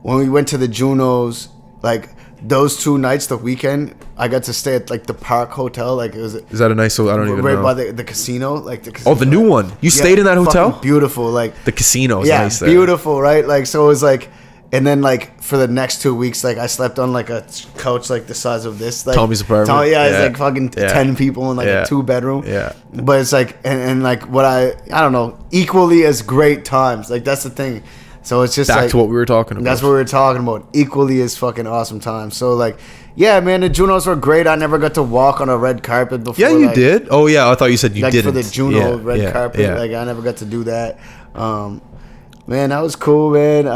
B: when we went to the Junos, like those 2 nights, the weekend, I got to stay at like the Park Hotel. Like it was.
A: Is that a nice? I don't even know.
B: Right by the casino, like the casino.
A: Oh, the new one. You stayed in that hotel?
B: Beautiful, like
A: the casino is nice there.
B: Beautiful, right? Like so, it was like, and then like for the next 2 weeks, like I slept on like a couch like the size of this. Like,
A: Tommy's apartment.
B: It's like fucking 10 people in like a 2-bedroom.
A: Yeah.
B: But it's like and like what I don't know, equally as great times. Like that's the thing. So it's just
A: back to what we were talking about.
B: That's what we were talking about. Equally as fucking awesome times. So like, yeah, man, the Junos were great. I never got to walk on a red carpet before.
A: Yeah, you did. Oh yeah, I thought you said you didn't.
B: For the Juno red carpet, like I never got to do that. Man, that was cool, man.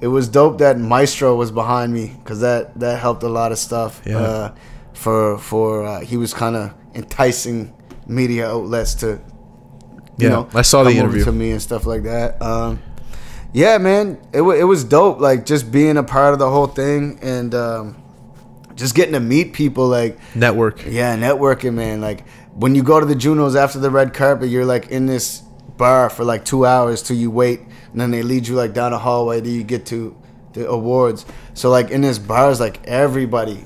B: It was dope that Maestro was behind me because that helped a lot of stuff.
A: Yeah.
B: He was kind of enticing media outlets to, you know,
A: I saw the interview
B: to me and stuff like that. Yeah, man, it was dope. Like just being a part of the whole thing and just getting to meet people. Like
A: network.
B: Yeah, networking, man. Like when you go to the Junos after the red carpet, you're like in this bar for like 2 hours till you wait, and then they lead you like down a hallway till you get to the awards. So like in this bar is like everybody's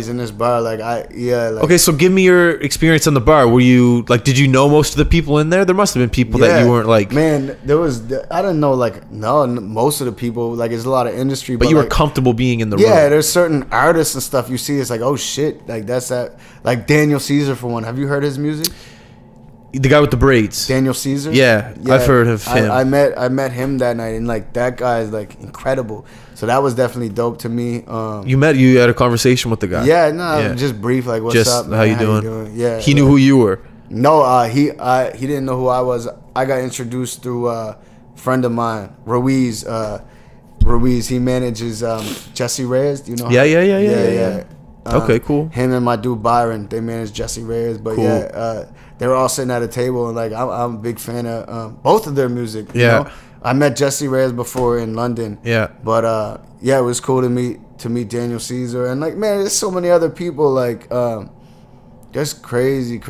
B: in this bar.
A: Okay, so give me your experience in the bar. Were you like, did you know most of the people in there? There must have been people that you weren't like.
B: Man, I didn't know most of the people. Like it's a lot of industry,
A: but you were comfortable being in the room.
B: Yeah, there's certain artists and stuff you see. It's like, oh shit, like that's that. Like Daniel Caesar for one. Have you heard his music?
A: The guy with the braids.
B: Daniel Caesar?
A: Yeah, I've heard of him.
B: I met him that night, and like that guy is like incredible. So that was definitely dope to me.
A: You had a conversation with the guy.
B: Yeah, just brief, like what's up, man?
A: How you doing?
B: Yeah.
A: He knew who you were.
B: No, he didn't know who I was. I got introduced through a friend of mine, Royce. He manages Jesse Reyes. Do you know?
A: Yeah. Okay, cool.
B: Him and my dude Byron, they manage Jesse Reyes. But cool. They were all sitting at a table, and like I'm a big fan of both of their music. You know? I met Jesse Reyes before in London. Yeah. But it was cool to meet Daniel Caesar, and like man, there's so many other people like just crazy.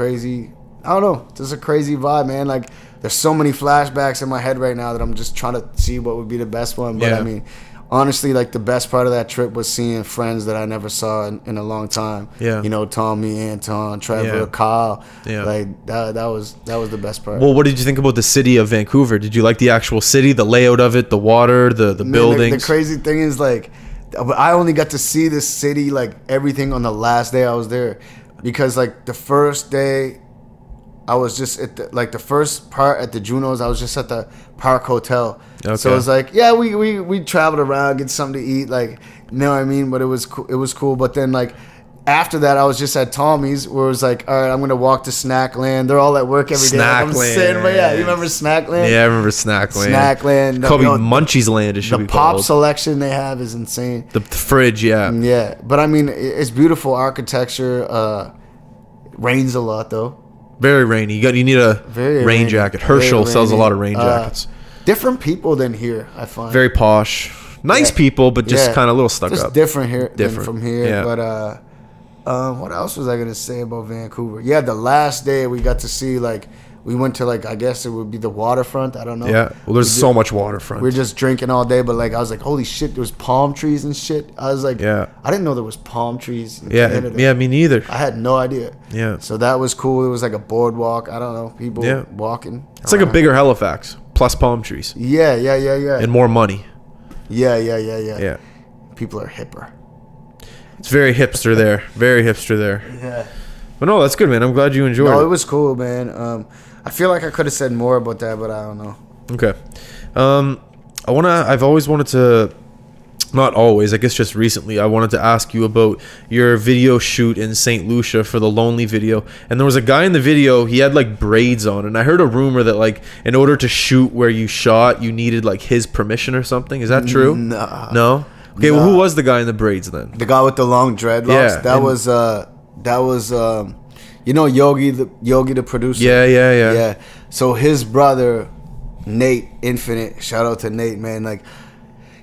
B: I don't know, just a crazy vibe, man. Like there's so many flashbacks in my head right now that I'm just trying to see what would be the best one. But I mean, honestly, like the best part of that trip was seeing friends that I never saw in a long time. Yeah. You know, Tommy, Anton, Trevor, Kyle. Yeah. Like that was the best part.
A: Well, what did you think about the city of Vancouver? Did you like the actual city, the layout of it, the water, the buildings?
B: The crazy thing is like I only got to see this city, like everything on the last day I was there, because like the first day I was just at the first part at the Junos, I was just at the Park Hotel. Okay. So it was like, yeah, we traveled around, get something to eat, like, you know what I mean? But it was cool. But then like after that, I was just at Tommy's, where it was like, all right, I'm gonna walk to Snackland. They're all at work every day.
A: Snackland.
B: I'm sitting, but yeah, you remember Snackland?
A: Yeah, I remember Snackland.
B: Snackland.
A: Called Munchies Land. It should be
B: the pop
A: called.
B: selection they have is insane.
A: The fridge, yeah.
B: Yeah, but I mean, it's beautiful architecture. Rains a lot though.
A: Very rainy. You need a rain jacket. Herschel sells a lot of rain jackets.
B: Different people than here, I find.
A: Very posh. Nice people, but just kind of a little stuck
B: just
A: up.
B: Different here than from here. Yeah. But what else was I going to say about Vancouver? Yeah, the last day we got to see, like, we went to, like, I guess it would be the waterfront. I don't know.
A: Yeah, well, there's so much waterfront.
B: We were just drinking all day, but, like, I was like, holy shit, there was palm trees and shit. I was like, I didn't know there was palm trees in Canada.
A: Yeah, me neither.
B: I had no idea. Yeah. So that was cool. It was like a boardwalk. I don't know, people walking.
A: It's like a bigger Halifax, plus palm trees.
B: Yeah.
A: And more money.
B: Yeah. People are hipper.
A: It's very hipster there. Very hipster there.
B: Yeah.
A: But no, that's good, man. I'm glad you enjoyed it.
B: No, it was cool, man. I feel like I could have said more about that, but I don't know.
A: Okay. I've always wanted to not always, I guess just recently, I wanted to ask you about your video shoot in St. Lucia for the Lonely video. And there was a guy in the video, he had like braids on, and I heard a rumor that like in order to shoot where you shot, you needed like his permission or something. Is that true?
B: Nah.
A: No? Okay, well, who was the guy in the braids then?
B: The guy with the long dreadlocks?
A: Yeah,
B: that was you know Yogi the producer?
A: Yeah.
B: So his brother Nate Infinite, shout out to Nate, man, like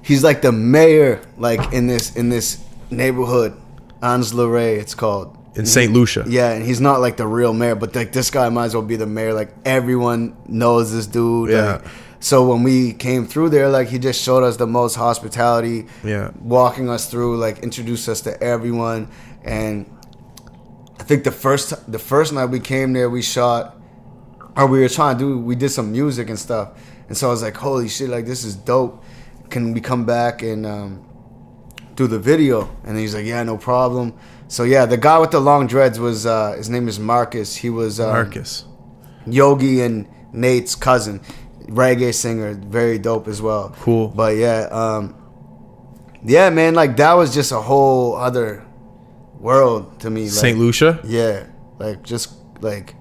B: he's like the mayor, like in this neighborhood, Ans-le-Ray, it's called.
A: In St. Lucia.
B: Yeah, and he's not like the real mayor, but like this guy might as well be the mayor. Like everyone knows this dude.
A: Yeah.
B: Like, so when we came through there, like he just showed us the most hospitality.
A: Yeah.
B: Walking us through, like introduced us to everyone. And I think the first night we came there, we shot, or we did some music and stuff. And so I was like, holy shit, like this is dope. Can we come back and do the video? And he's like, yeah, no problem. So yeah, the guy with the long dreads was his name is Marcus. He was
A: Marcus,
B: Yogi and Nate's cousin, reggae singer, very dope as well.
A: Cool.
B: But yeah, yeah, man, like that was just a whole other world to me. Like,
A: St. Lucia.
B: Yeah, like just like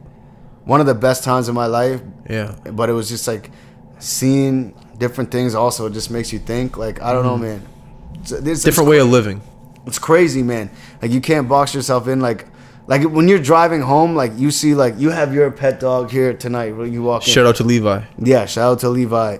B: one of the best times of my life.
A: Yeah.
B: But it was just like seeing different things. Also, it just makes you think. Like I don't know, man. It's
A: Different way of living.
B: It's crazy, man. Like you can't box yourself in. Like when you're driving home, like you see, like you have your pet dog here tonight when you walk in.
A: Shout out to Levi.
B: Yeah, shout out to Levi.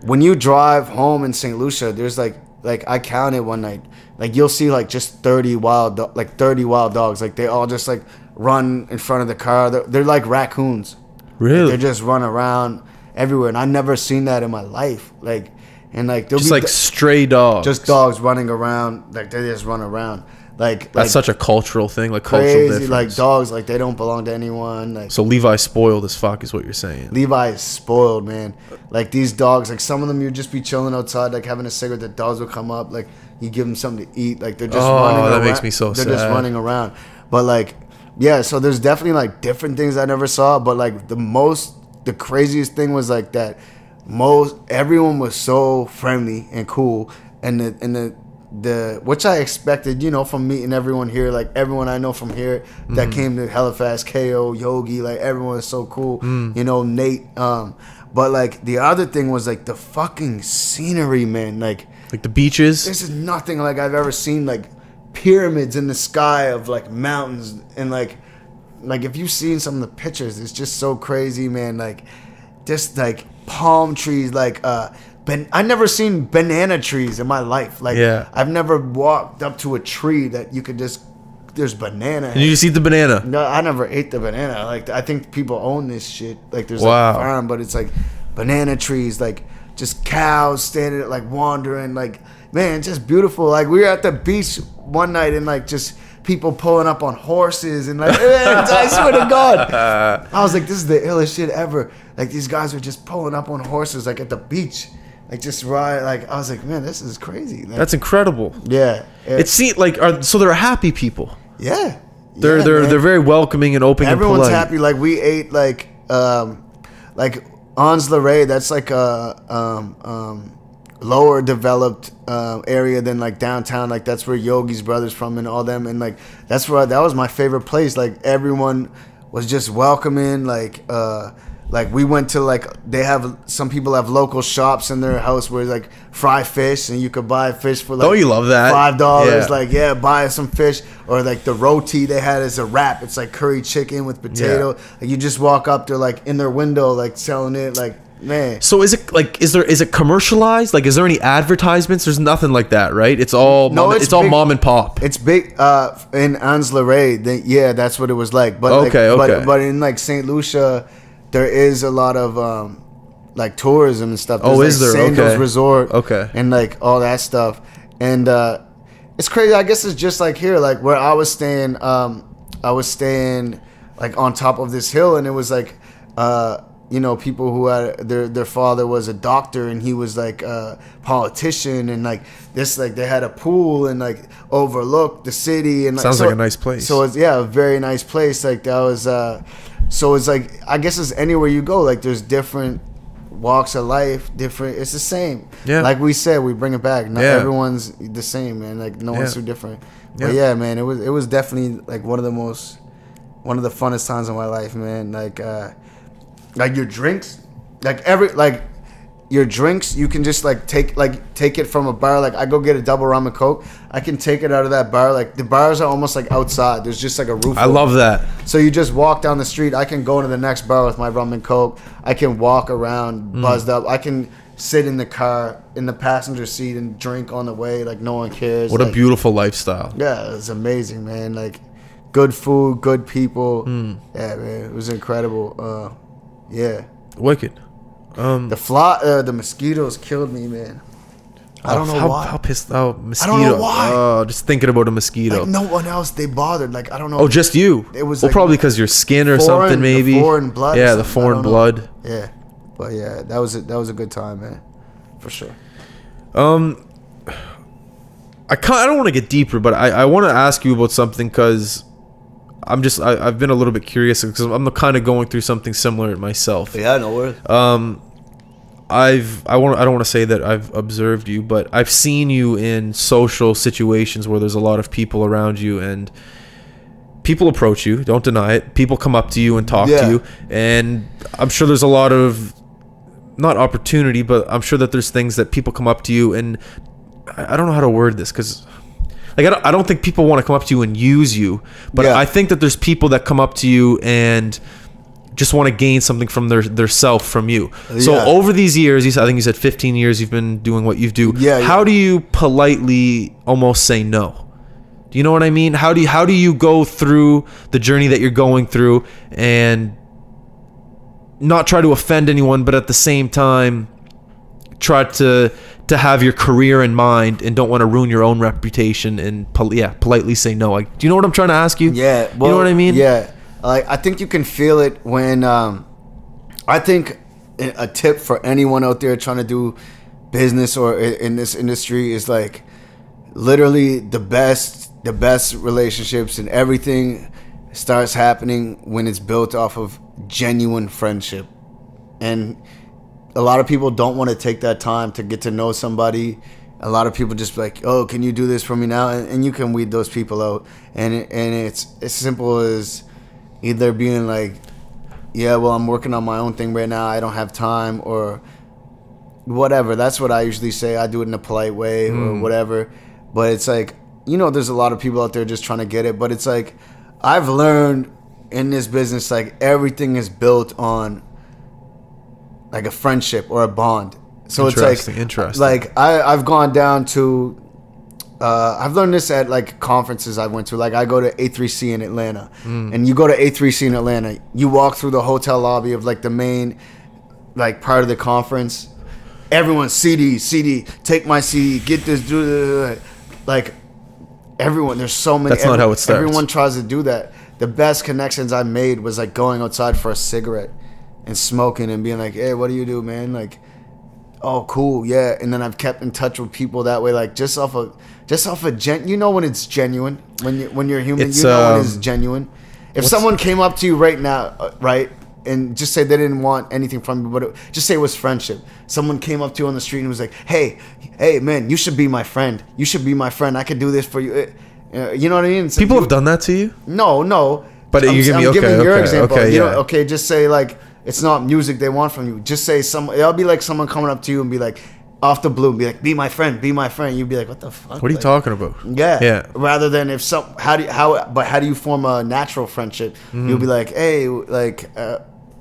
B: When you drive home in St. Lucia, there's like I counted one night, like you'll see like just 30 wild dogs. Like they all just like run in front of the car. They're like raccoons.
A: Really?
B: Like, they just run around everywhere, and I never seen that in my life. Like, and like
A: just like stray dogs.
B: Just dogs running around. Like they just run around.
A: That's such a cultural thing, like
B: crazy,
A: cultural difference.
B: like dogs, like they don't belong to anyone. Like
A: so, Levi's spoiled as fuck, is what you're saying.
B: Levi is spoiled, man. Like these dogs, like some of them, you'd just be chilling outside, like having a cigarette. The dogs will come up, like you give them something to eat, like they're just running around.
A: Oh, that makes me so sad.
B: They're just running around, but like, yeah. So there's definitely like different things I never saw, but like the craziest thing was like that. Everyone was so friendly and cool, and the which I expected, you know, from meeting everyone here, like everyone I know from here that came to Halifax, KO, Yogi, like everyone is so cool, you know, Nate. But like the other thing was like the fucking scenery, man. Like
A: the beaches.
B: This is nothing like I've ever seen. Like pyramids in the sky of like mountains, and like if you've seen some of the pictures, it's just so crazy, man. Like just like palm trees, like I never seen banana trees in my life. Like I've never walked up to a tree that you could just there's banana.
A: And you just eat the banana?
B: No, I never ate the banana. Like I think people own this shit. Like there's
A: wow.
B: like a farm, but it's like banana trees, like just cows standing like wandering, like man, just beautiful. Like we were at the beach one night and like just people pulling up on horses and like I swear to God, I was like, this is the illest shit ever. Like these guys were just pulling up on horses like at the beach. Like just ride, like I was like, man, this is crazy. Like,
A: that's incredible.
B: Yeah,
A: it seems like so they're happy people.
B: Yeah,
A: they're very welcoming and open.
B: Everyone's
A: and polite.
B: happy. Like we ate like Ans-le-Ray. That's like a lower developed area than like downtown. Like that's where Yogi's brothers from and all them. And like that was my favorite place. Like everyone was just welcoming. Like we went to like some people have local shops in their house where like fry fish and you could buy fish for like
A: you love that
B: $5.
A: Yeah.
B: Like buy some fish, or like the roti they had as a wrap. It's like curry chicken with potato.
A: Yeah.
B: Like you just walk up to like in their window like selling it. Like man.
A: So is it commercialized? Like is there any advertisements? There's nothing like that, right? It's all all mom and pop.
B: It's big in Ans-le-Ray. Yeah, that's what it was like. But
A: okay.
B: But in like St. Lucia, there is a lot of like tourism and stuff. There's,
A: is there?
B: Sandals Resort.
A: Okay.
B: And like all that stuff. And it's crazy. I guess it's just like here, like where I was staying like on top of this hill, and it was like you know, people who had their father was a doctor and he was like a politician, and like this, like they had a pool and like overlooked the city, and
A: sounds like a nice place.
B: So it's a very nice place. Like that was so it's like I guess it's anywhere you go, like there's different walks of life, different. It's the same.
A: Yeah.
B: Like we said, we bring it back. Not
A: Yeah.
B: everyone's the same, man. Like no one's
A: Yeah.
B: too different.
A: Yeah.
B: But yeah, man, it was definitely like one of the funnest times of my life, man. Like your drinks, your drinks, you can just take it from a bar. Like I go get a double rum and coke, I can take it out of that bar. Like the bars are almost like outside. There's just like a roof.
A: I love that.
B: So you just walk down the street. I can go to the next bar with my rum and coke. I can walk around buzzed up. I can sit in the car in the passenger seat and drink on the way. Like no one cares.
A: What a beautiful lifestyle.
B: Yeah, it's amazing, man. Like good food, good people. Yeah, man, it was incredible. Yeah.
A: Wicked.
B: The mosquitoes killed me, man. I don't know why.
A: How pissed out mosquito.
B: I don't know why.
A: Oh, just thinking about a mosquito.
B: Like no one else they bothered. Like I don't know.
A: Oh, just you.
B: It was
A: well,
B: like
A: probably because your skin or
B: foreign-
A: something, maybe.
B: the foreign blood or
A: Yeah, the
B: something. I
A: foreign
B: don't know.
A: blood.
B: Yeah, but yeah, that was a good time, man, for sure.
A: I don't want to get deeper, but I want to ask you about something because I've been a little bit curious because I'm kind of going through something similar myself.
B: Yeah, no worries.
A: I don't want to say that I've observed you, but I've seen you in social situations where there's a lot of people around you and people approach you. Don't deny it. People come up to you and talk to you, and I'm sure there's a lot of not opportunity, but I'm sure that there's things that people come up to you and I don't know how to word this because like I don't think people want to come up to you and use you, but I think that there's people that come up to you and just want to gain something from their self from you. So over these years, I think you said 15 years you've been doing what you do. How do you politely almost say no? Do you know what I mean? How do you go through the journey that you're going through and not try to offend anyone, but at the same time try to have your career in mind and don't want to ruin your own reputation and politely say no? Like, do you know what I'm trying to ask you?
B: Yeah, well,
A: you know what I mean?
B: Yeah. Like I think you can feel it when I think a tip for anyone out there trying to do business or in this industry is like literally the best relationships and everything starts happening when it's built off of genuine friendship. And a lot of people don't want to take that time to get to know somebody. A lot of people just like, oh, can you do this for me now? And you can weed those people out. And it's as simple as either being like, yeah, well, I'm working on my own thing right now. I don't have time or whatever. That's what I usually say. I do it in a polite way or whatever. But it's like, there's a lot of people out there just trying to get it. But it's like, I've learned in this business, like everything is built on like a friendship or a bond. So it's like I've gone down to I've learned this at like conferences I went to. Like I go to A3C in Atlanta, and you go to A3C in Atlanta, you walk through the hotel lobby of like the main like part of the conference. Everyone CD, take my CD, get this, do this. Like everyone, there's so many.
A: That's not how it starts.
B: Everyone tries to do that. The best connections I made was like going outside for a cigarette and smoking and being like, hey, what do you do, man? Like, oh, cool, yeah. And then I've kept in touch with people that way, like just off a when it's genuine, when you're human, when it's genuine. If someone came up to you right now, right, and just say they didn't want anything from you, but just say it was friendship. Someone came up to you on the street and was like, hey, man, you should be my friend. You should be my friend. I could do this for you. You know what I mean? So
A: people have done that to you?
B: No.
A: But
B: I'm giving your example.
A: Okay,
B: just say like, it's not music they want from you. Just say it'll be like someone coming up to you and be like, off the blue, be like, be my friend. You'd be like, what the fuck?
A: What are you talking about?
B: Yeah. Rather than how do you form a natural friendship? You'll be like, hey, like,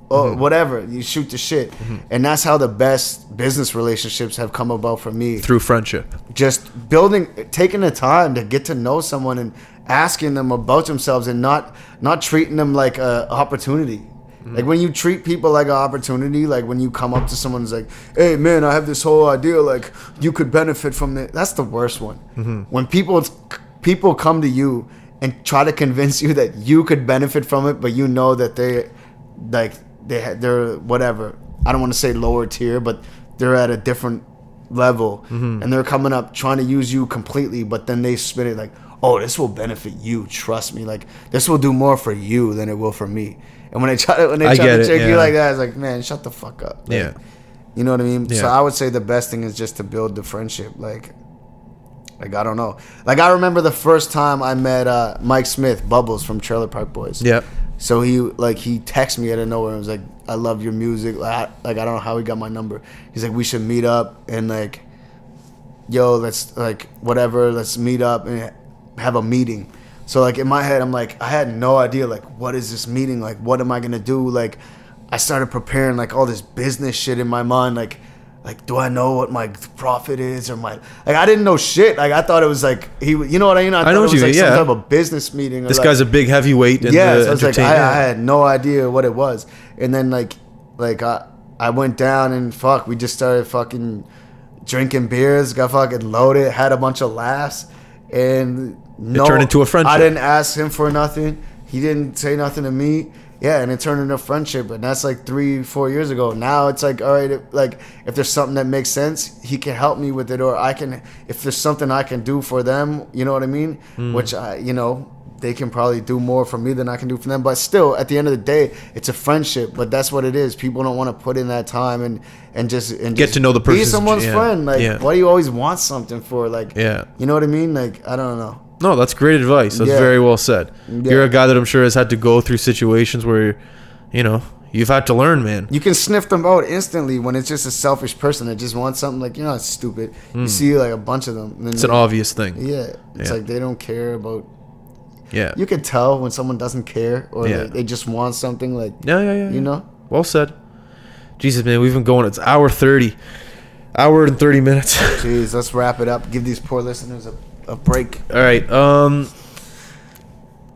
B: whatever. You shoot the shit, and that's how the best business relationships have come about for me,
A: through friendship.
B: Just taking the time to get to know someone and asking them about themselves, and not treating them like a opportunity. Like when you treat people like an opportunity, like when you come up to someone who's like, hey man, I have this whole idea, like you could benefit from it. That's the worst one. When people come to you and try to convince you that you could benefit from it, but you know that they're whatever. I don't want to say lower tier, but they're at a different level, and they're coming up trying to use you completely, but then they spin it like, oh, this will benefit you. Trust me, like this will do more for you than it will for me. And when they try to trick you like that, it's like, man, shut the fuck up. Like, You know what I mean?
A: Yeah.
B: So I would say the best thing is just to build the friendship. Like I don't know. Like I remember the first time I met Mike Smith, Bubbles from Trailer Park Boys.
A: Yeah.
B: So he texted me out of nowhere and was like, I love your music. Like I don't know how he got my number. He's like, we should meet up and like, yo, let's like whatever, let's meet up and have a meeting. So like in my head, I'm like, I had no idea like what is this meeting? Like what am I gonna do? Like I started preparing like all this business shit in my mind, like do I know what my profit is or my like I didn't know shit. Like I thought it was like you know what I mean? I thought
A: know
B: it
A: what
B: was
A: you
B: like
A: mean,
B: some
A: yeah.
B: type of business meeting. Or
A: This
B: like,
A: guy's a big heavyweight in
B: yeah,
A: the
B: so it's like
A: entertainment.
B: I had no idea what it was. And then like I went down and we just started fucking drinking beers, got fucking loaded, had a bunch of laughs, and
A: It turned into a friendship.
B: I didn't ask him for nothing. He didn't say nothing to me. Yeah, and it turned into a friendship, and that's like 3-4 years ago. Now it's like, all right, like if there's something that makes sense, he can help me with it, or I can, if there's something I can do for them, you know what I mean? Which they can probably do more for me than I can do for them. But still, at the end of the day, it's a friendship. But that's what it is. People don't want to put in that time and just
A: Get to know the person.
B: Be someone's friend. Like, why do you always want something for? Like, you know what I mean? Like, I don't know.
A: No, that's great advice. That's very well said.
B: Yeah.
A: You're a guy that I'm sure has had to go through situations where, you've had to learn, man.
B: You can sniff them out instantly when it's just a selfish person that just wants something. Like, it's stupid. You see like a bunch of them. And
A: It's an obvious thing.
B: Yeah. It's like they don't care about.
A: Yeah.
B: You can tell when someone doesn't care or
A: Yeah.
B: they just want something. Like,
A: Yeah.
B: you know?
A: Well said. Jesus, man, we've been going. It's hour 30. Hour and 30 minutes.
B: Jeez, let's wrap it up. Give these poor listeners a break.
A: All right. I'm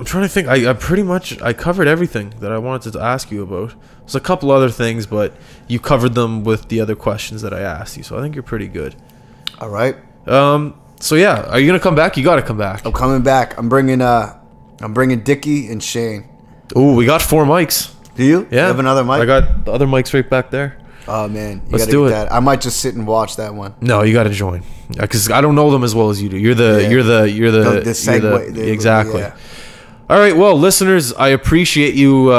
A: trying to think. I covered everything that I wanted to ask you about. There's a couple other things, but you covered them with the other questions that I asked you. So I think you're pretty good.
B: All right.
A: So yeah, are you gonna come back? You gotta come back.
B: I'm coming back. I'm bringing Dickie and Shane.
A: Ooh, we got 4 mics.
B: Do you?
A: Yeah.
B: You have another mic?
A: I got the other mics right back there.
B: Oh man,
A: Let's do it.
B: That. I might just sit and watch that one.
A: No, you got to join because I don't know them as well as you do. You're the
B: segue.
A: Exactly.
B: Yeah.
A: All right, well, listeners, I appreciate you.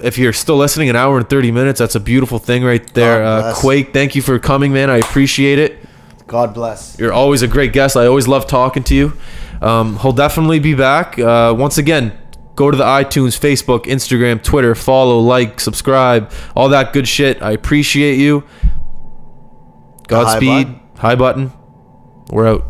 A: If you're still listening, an hour and 30 minutes. That's a beautiful thing right there. Quake, thank you for coming, man. I appreciate it.
B: God bless.
A: You're always a great guest. I always love talking to you. He'll definitely be back. Once again, go to the iTunes, Facebook, Instagram, Twitter, follow, like, subscribe, all that good shit. I appreciate you. Godspeed. High button. We're out.